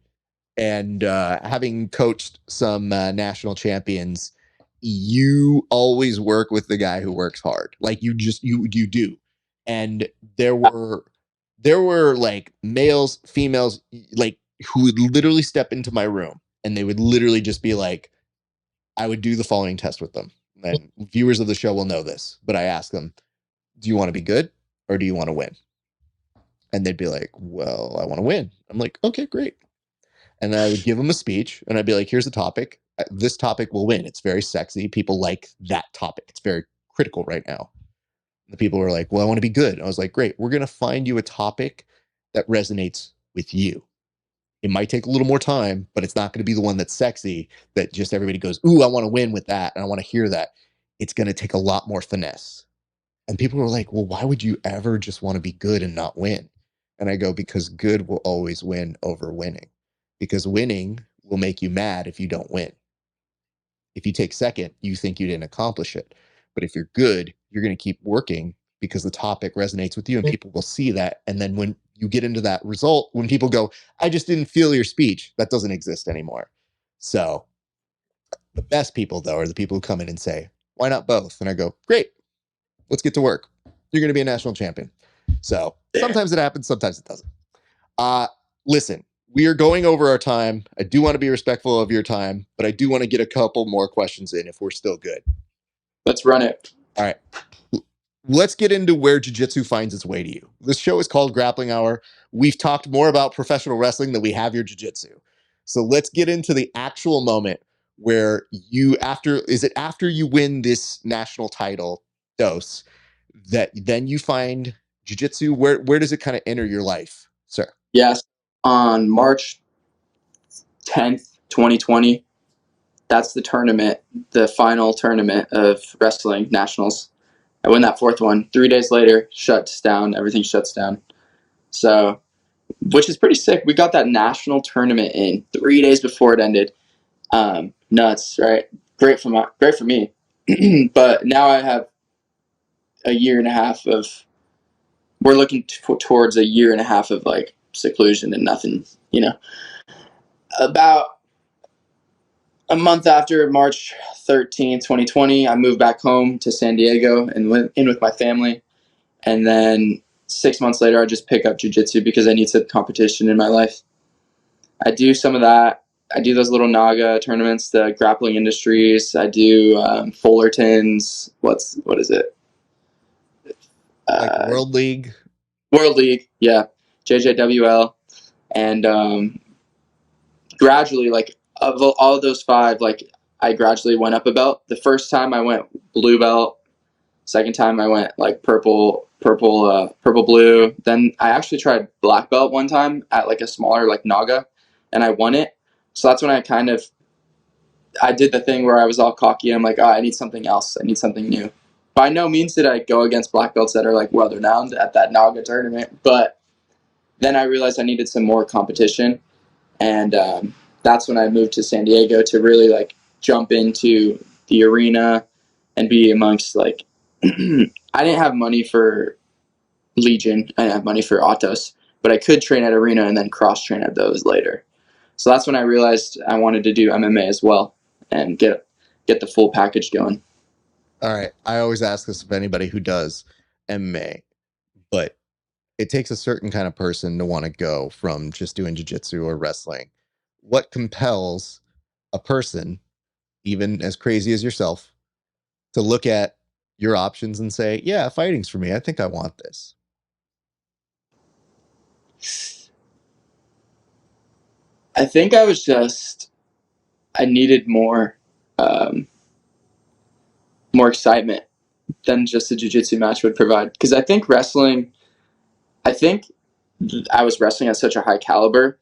And having coached some national champions, you always work with the guy who works hard. Like you do. And there were like males, females, like who would literally step into my room and they would literally just be like, I would do the following test with them. And viewers of the show will know this, but I ask them, do you want to be good or do you want to win? And they'd be like, well, I want to win. I'm like, okay, great. And then I would give them a speech and I'd be like, here's the topic. This topic will win. It's very sexy. People like that topic. It's very critical right now. The people were like, well, I want to be good. I was like, great. We're going to find you a topic that resonates with you. It might take a little more time, but it's not going to be the one that's sexy that just everybody goes, ooh, I want to win with that. And I want to hear that. It's going to take a lot more finesse. And people were like, well, why would you ever just want to be good and not win? And I go, because good will always win over winning. Because winning will make you mad if you don't win. If you take second, you think you didn't accomplish it. But if you're good, you're going to keep working because the topic resonates with you and people will see that. And then when you get into that result, when people go, I just didn't feel your speech, that doesn't exist anymore. So the best people, though, are the people who come in and say, why not both? And I go, great, let's get to work. You're going to be a national champion. So sometimes it happens, sometimes it doesn't. Listen, we are going over our time. I do want to be respectful of your time, but I do want to get a couple more questions in if we're still good. Let's run it. All right. Let's get into where jiu-jitsu finds its way to you. This show is called Grappling Hour. We've talked more about professional wrestling than we have your jiu-jitsu. So let's get into the actual moment where is it after you win this national title, DOS, that then you find jiu-jitsu? Where does it kind of enter your life, sir? Yes. On March 10th, 2020, that's the tournament, the final tournament of wrestling nationals. I win that fourth one. 3 days later, shuts down. Everything shuts down. So, which is pretty sick. We got that national tournament in 3 days before it ended. Nuts, right? Great for me. But now I have a year and a half of. We're looking towards a year and a half of like seclusion and nothing. About a month after March 13th, 2020, I moved back home to San Diego and went in with my family. And then 6 months later, I just pick up jiu-jitsu because I need some competition in my life. I do some of that. I do those little Naga tournaments, the grappling industries. I do Fullerton's. What is it? Like World League? World League, yeah. JJWL. And gradually, like, of all of those five, like, I gradually went up a belt. The first time I went blue belt. Second time I went like purple blue. Then I actually tried black belt one time at like a smaller like Naga, and I won it. So that's when I did the thing where I was all cocky. I'm like, oh, I need something else. I need something new. By no means did I go against black belts that are like well renowned at that Naga tournament, but then I realized I needed some more competition, and that's when I moved to San Diego to really like jump into the arena and be amongst like. I didn't have money for Legion. I didn't have money for Autos, but I could train at Arena and then cross train at those later. So that's when I realized I wanted to do MMA as well and get the full package going. All right. I always ask this of anybody who does MMA, but it takes a certain kind of person to want to go from just doing jiu-jitsu or wrestling. What compels a person, even as crazy as yourself, to look at your options and say, yeah, fighting's for me. I think I want this. I think I needed more excitement than just a jiu-jitsu match would provide. Because I think I was wrestling at such a high caliber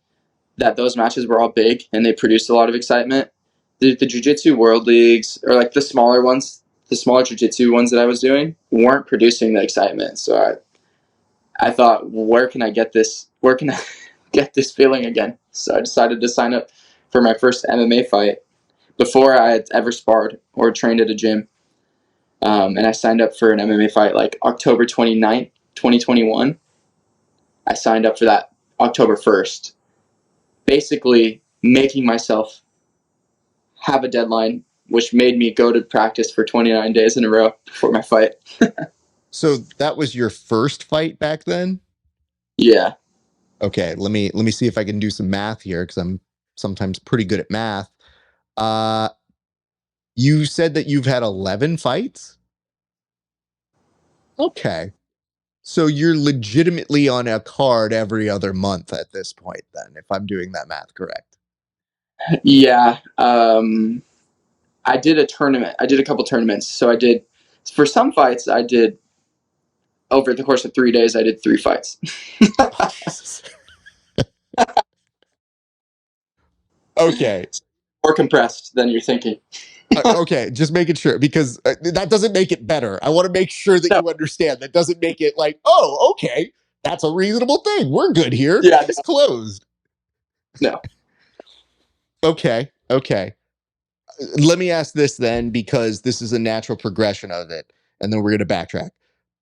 that those matches were all big and they produced a lot of excitement. The jiu-jitsu world leagues, or like the smaller ones, the smaller jiu-jitsu ones that I was doing, weren't producing the excitement. So I thought, where can I get this? Where can I get this feeling again? So I decided to sign up for my first MMA fight before I had ever sparred or trained at a gym. And I signed up for an MMA fight like October 29th, 2021. I signed up for that October 1st. Basically making myself have a deadline, which made me go to practice for 29 days in a row before my fight. So that was your first fight back then? Yeah. Okay, let me see if I can do some math here because I'm sometimes pretty good at math. You said that you've had 11 fights? Okay. So you're legitimately on a card every other month at this point then, if I'm doing that math correct. Yeah. I did a tournament. I did a couple tournaments. So I did, for some fights, I did, over the course of 3 days, I did 3 fights. Oh, Jesus. Okay. More compressed than you're thinking. Okay, just making sure, because that doesn't make it better. I want to make sure that No, you understand. That doesn't make it like, oh, okay, that's a reasonable thing. We're good here. yeah, Case closed. no. Okay, okay. Let me ask this then, because this is a natural progression of it, and then we're going to backtrack.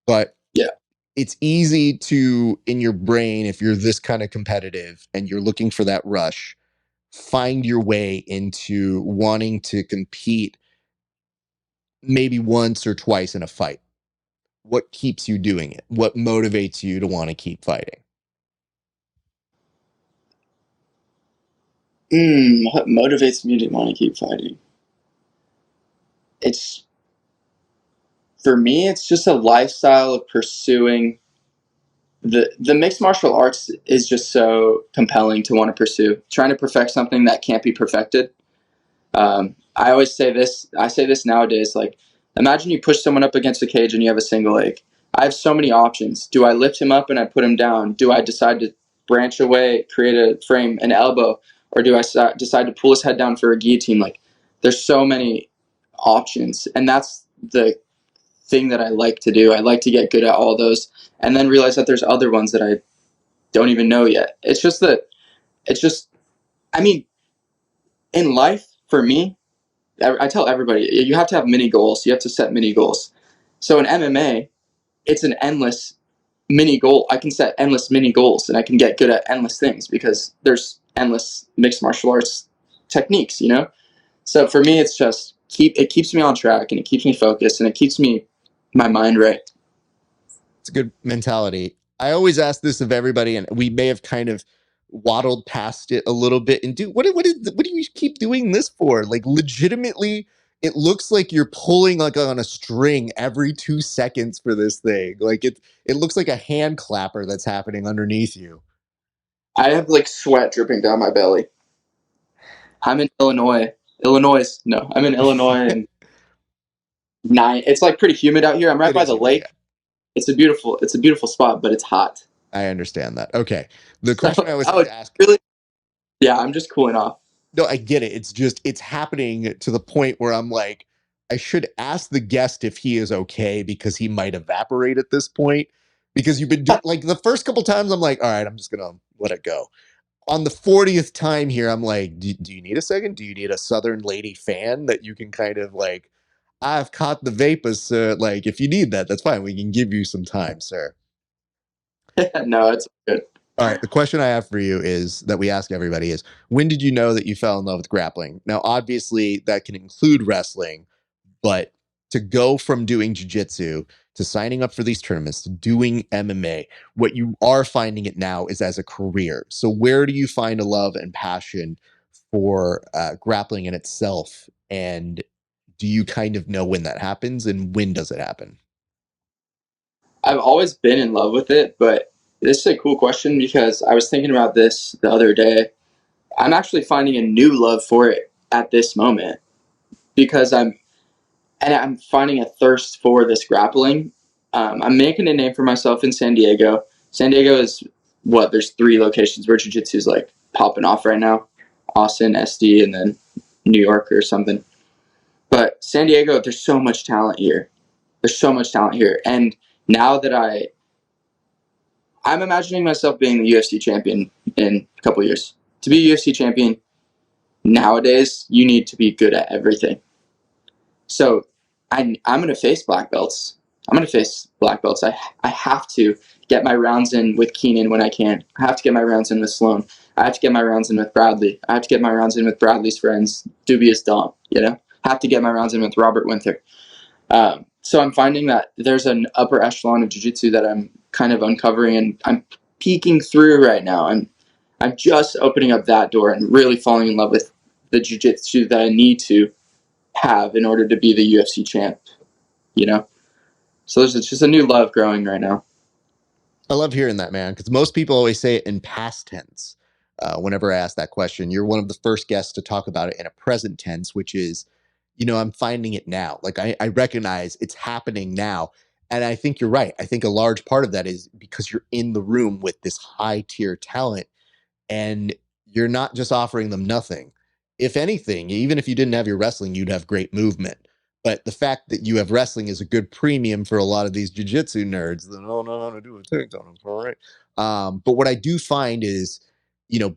But Yeah. it's easy to, in your brain, if you're this kind of competitive and you're looking for that rush, find your way into wanting to compete maybe once or twice in a fight. What keeps you doing it? What motivates you to want to keep fighting? What motivates me to want to keep fighting? It's, for me, it's just a lifestyle of pursuing the mixed martial arts is just so compelling to want to pursue. Trying to perfect something that can't be perfected. I always say this. I say this nowadays. Like, imagine you push someone up against a cage and you have a single leg. I have so many options. Do I lift him up and I put him down? Do I decide to branch away, create a frame, an elbow, or do I decide to pull his head down for a guillotine? Like, there's so many options, and that's the thing that I like to do. I like to get good at all those, and then realize that there's other ones that I don't even know yet. It's just that. It's just. I mean, in life, for me, I tell everybody, you have to have mini goals. You have to set mini goals. So in MMA, it's an endless mini goal. I can set endless mini goals and I can get good at endless things because there's endless mixed martial arts techniques, you know? So for me, it's just it keeps me on track and it keeps me focused and it keeps my mind right. It's a good mentality. I always ask this of everybody, and we may have kind of waddled past it a little bit. And what do you keep doing this for? Like, legitimately, it looks like you're pulling like on a string every 2 seconds for this thing. Like it looks like a hand clapper that's happening underneath you. I have like sweat dripping down my belly. I'm in Illinois. Illinois. No, I'm in Illinois and it's like pretty humid out here. I'm right It by is the humid, lake. yeah. It's a beautiful spot, but it's hot. I understand that. Okay. The So, question I always like oh, to ask. really? Yeah, I'm just cooling off. No, I get it. It's just it's happening to the point where I'm like, I should ask the guest if he is okay, because he might evaporate at this point. Because you've been doing, like, the first couple times, I'm like, all right, I'm just gonna let it go. On the 40th time here, I'm like, do you need a second? Do you need a Southern lady fan that you can kind of like, I've caught the vapors, sir. Like, if you need that, that's fine. We can give you some time, sir. No, it's good. All right. The question I have for you is that we ask everybody is, when did you know that you fell in love with grappling? Now, obviously, that can include wrestling, but to go from doing jiu-jitsu to signing up for these tournaments to doing MMA, what you are finding it now is as a career. So where do you find a love and passion for grappling in itself? And do you kind of know when that happens, and when does it happen? I've always been in love with it, but this is a cool question because I was thinking about this the other day. I'm actually finding a new love for it at this moment because I'm finding a thirst for this grappling. I'm making a name for myself in San Diego. San Diego is what? There's 3 locations where jiu-jitsu is like popping off right now: Austin, SD, and then New York or something. But San Diego, there's so much talent here. There's so much talent here, and now that I'm imagining myself being the UFC champion in a couple years. To be a UFC champion nowadays, you need to be good at everything. So I'm going to face black belts. I'm going to face black belts. I have to get my rounds in with Keenan when I can. I have to get my rounds in with Sloan. I have to get my rounds in with Bradley. I have to get my rounds in with Bradley's friends, Dubious Dom. You know, I have to get my rounds in with Robert Winter. So I'm finding that there's an upper echelon of jiu-jitsu that I'm kind of uncovering, and I'm peeking through right now. I'm just opening up that door and really falling in love with the jiu-jitsu that I need to have in order to be the UFC champ, you know? So there's just a new love growing right now. I love hearing that, man, because most people always say it in past tense. whenever I ask that question. You're one of the first guests to talk about it in a present tense, which is, I'm finding it now. Like I recognize it's happening now. And I think you're right. I think a large part of that is because you're in the room with this high tier talent and you're not just offering them nothing. If anything, even if you didn't have your wrestling, you'd have great movement. But the fact that you have wrestling is a good premium for a lot of these jiu-jitsu nerds that don't know how to do a takedown. All right. But what I do find is,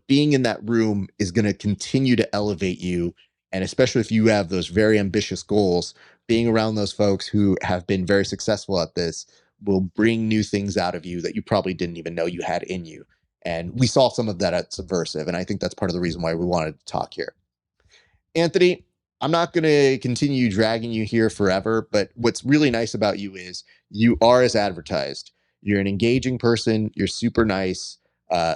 being in that room is going to continue to elevate you. And especially if you have those very ambitious goals, being around those folks who have been very successful at this will bring new things out of you that you probably didn't even know you had in you. And we saw some of that at Subversiv. And I think that's part of the reason why we wanted to talk here. Anthony, I'm not going to continue dragging you here forever, but what's really nice about you is you are as advertised. You're an engaging person. You're super nice.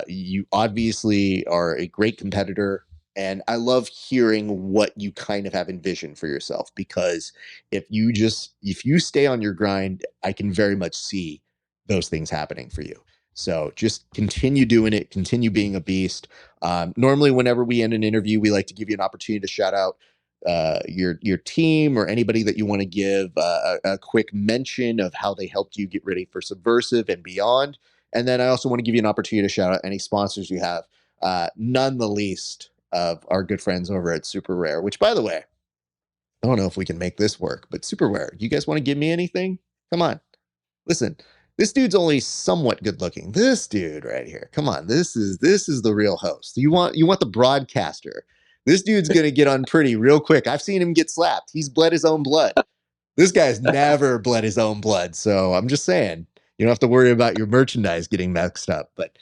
You obviously are a great competitor. And I love hearing what you kind of have envisioned for yourself, because if you stay on your grind, I can very much see those things happening for you. So just continue doing it, continue being a beast. Normally, whenever we end an interview, we like to give you an opportunity to shout out your team or anybody that you want to give a quick mention of how they helped you get ready for Subversiv and beyond. And then I also want to give you an opportunity to shout out any sponsors you have, none the least of our good friends over at Super Rare, which, by the way, I don't know if we can make this work, but Super Rare, you guys want to give me anything? Come on. Listen, this dude's only somewhat good looking. This dude right here. Come on. This is the real host. You want the broadcaster. This dude's going to get on pretty real quick. I've seen him get slapped. He's bled his own blood. This guy's never bled his own blood. So I'm just saying, you don't have to worry about your merchandise getting mixed up. But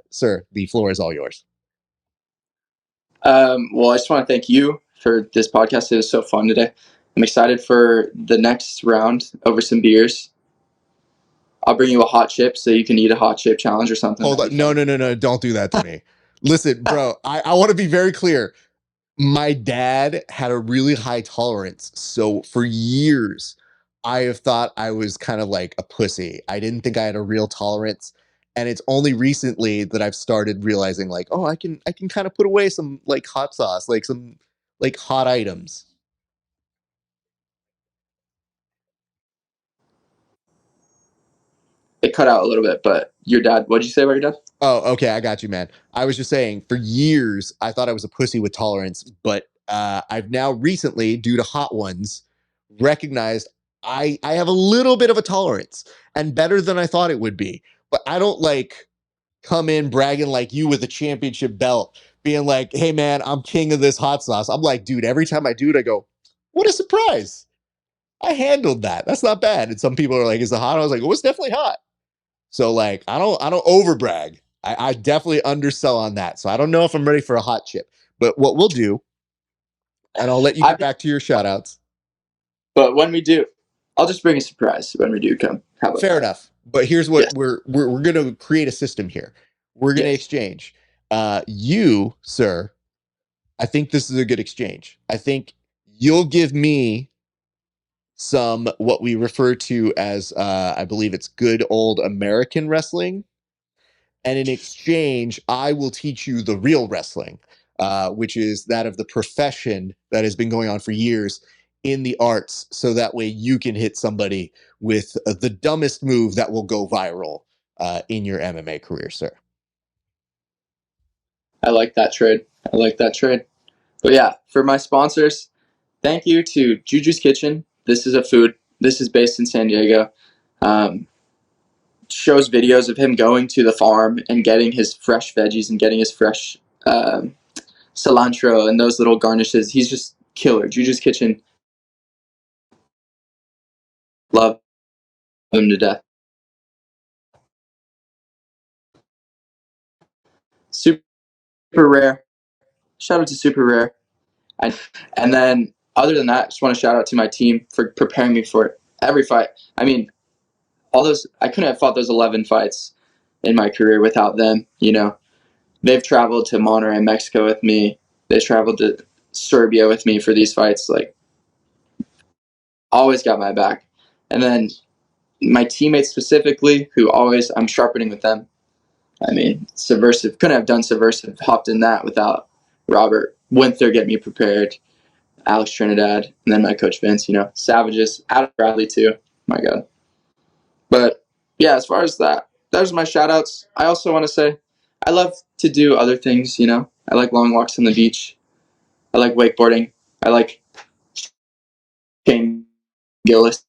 sir, the floor is all yours. Well, I just want to thank you for this podcast. It was so fun today. I'm excited for the next round over some beers. I'll bring you a hot chip so you can eat a hot chip challenge or something. Hold on. No. Don't do that to me. Listen, bro, I want to be very clear. My dad had a really high tolerance. So for years, I have thought I was kind of like a pussy. I didn't think I had a real tolerance. And it's only recently that I've started realizing, like, oh, I can kind of put away some like hot sauce, like some like hot items. It cut out a little bit, but your dad, what'd you say about your dad? Oh, okay, I got you, man. I was just saying, for years, I thought I was a pussy with tolerance, but I've now recently, due to hot ones, recognized I have a little bit of a tolerance, and better than I thought it would be. But I don't like come in bragging like you with a championship belt, being like, "Hey, man, I'm king of this hot sauce." I'm like, dude, every time I do it, I go, "What a surprise! I handled that. That's not bad." And some people are like, "Is it hot?" I was like, "Oh, it's definitely hot." So like I don't over brag. I definitely undersell on that. So I don't know if I'm ready for a hot chip. But what we'll do, and I'll let you get back to your shout outs. But when we do, I'll just bring a surprise when we do come. How about Fair that? enough. But here's what Yes. we're gonna create a system here. We're gonna Yes. exchange. You, sir, I think this is a good exchange. I think you'll give me some what we refer to as I believe it's good old American wrestling. And in exchange, I will teach you the real wrestling, which is that of the profession that has been going on for years in the arts. So that way you can hit somebody with the dumbest move that will go viral in your MMA career, sir. I like that trade. I like that trade. But yeah, for my sponsors, thank you to Juju's Kitchen. This is a food. This is based in San Diego. Shows videos of him going to the farm and getting his fresh veggies and getting his fresh cilantro and those little garnishes. He's just killer. Juju's Kitchen. Love him to death. Super Rare. Shout out to Super Rare. And then other than that, just want to shout out to my team for preparing me for every fight. I mean, all those, I couldn't have fought those 11 fights in my career without them. They've traveled to Monterrey, Mexico with me. They traveled to Serbia with me for these fights. Like, always got my back. And then my teammates specifically, who always, I'm sharpening with them. I mean, Subversiv, couldn't have done Subversiv, hopped in that without Robert. Went there, get me prepared. Alex Trinidad, and then my coach Vince, Savages, Adam Bradley too. My God. But yeah, as far as that, those are my shout outs. I also want to say I love to do other things, I like long walks on the beach. I like wakeboarding. I like Shane Gillis.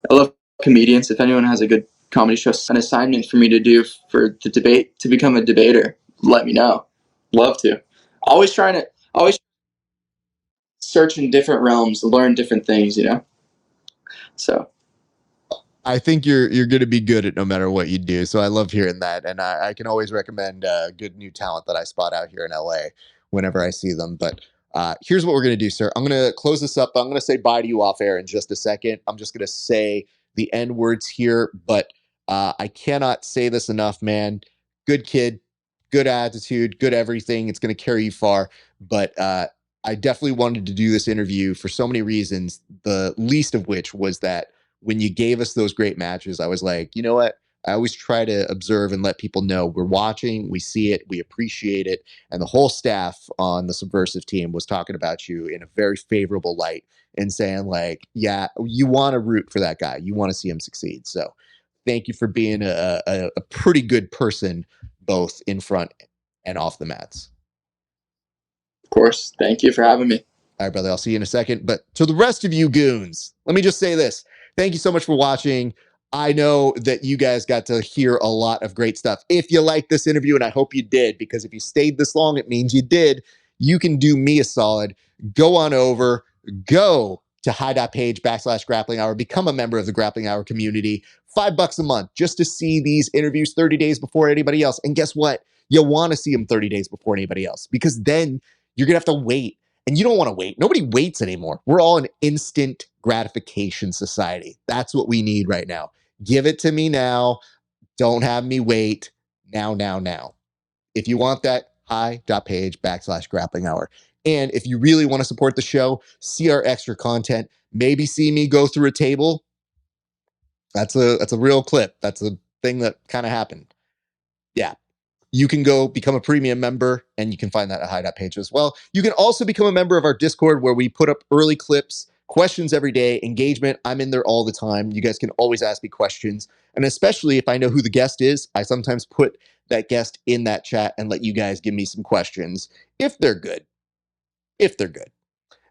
I love comedians. If anyone has a good comedy show, an assignment for me to do for the debate, to become a debater, let me know. Love to. Always search in different realms, learn different things, So I think you're going to be good at no matter what you do. So I love hearing that, and I can always recommend good new talent that I spot out here in LA whenever I see them. But here's what we're going to do, sir. I'm going to close this up. I'm going to say bye to you off air in just a second. I'm just going to say the N words here, but I cannot say this enough, man. Good kid, good attitude, good everything. It's going to carry you far. But I definitely wanted to do this interview for so many reasons. The least of which was that when you gave us those great matches, I was like, you know what? I always try to observe and let people know we're watching, we see it, we appreciate it. And the whole staff on the Subversiv team was talking about you in a very favorable light and saying, like, yeah, you want to root for that guy. You want to see him succeed. So thank you for being a pretty good person, both in front and off the mats. of course, thank you for having me. All right, brother, I'll see you in a second. But to the rest of you goons, let me just say this. Thank you so much for watching. I know that you guys got to hear a lot of great stuff. If you liked this interview, and I hope you did, because if you stayed this long, it means you did, you can do me a solid. Go on over, go to HY.PAGE /grappling hour, become a member of the Grappling Hour community. $5 a month just to see these interviews 30 days before anybody else. And guess what? You want to see them 30 days before anybody else, because then you're going to have to wait. And you don't want to wait. Nobody waits anymore. We're all an instant gratification society. That's what we need right now. Give it to me now. Don't have me wait. Now, now, now. If you want that, HY.PAGE /grappling hour. And if you really want to support the show, see our extra content, maybe see me go through a table. That's a real clip. That's a thing that kind of happened. Yeah. You can go become a premium member, and you can find that at HY.PAGE as well. You can also become a member of our Discord, where we put up early clips, questions every day, engagement. I'm in there all the time. You guys can always ask me questions. And especially if I know who the guest is, I sometimes put that guest in that chat and let you guys give me some questions if they're good. If they're good.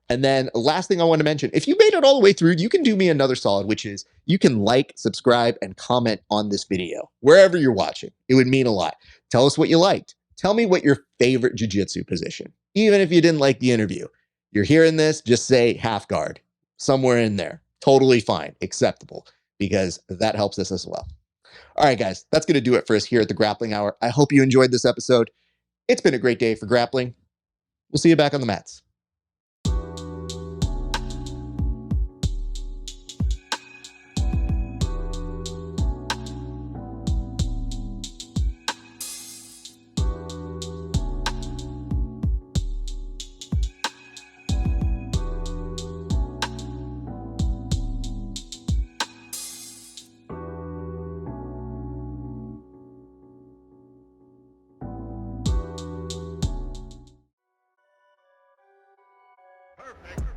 And then last thing I want to mention, if you made it all the way through, you can do me another solid, which is you can like, subscribe, and comment on this video, wherever you're watching. It would mean a lot. Tell us what you liked. Tell me what your favorite jiu-jitsu position, even if you didn't like the interview. You're hearing this, just say half guard, somewhere in there. Totally fine, acceptable, because that helps us as well. All right, guys, that's going to do it for us here at the Grappling Hour. I hope you enjoyed this episode. It's been a great day for grappling. We'll see you back on the mats. Perfect.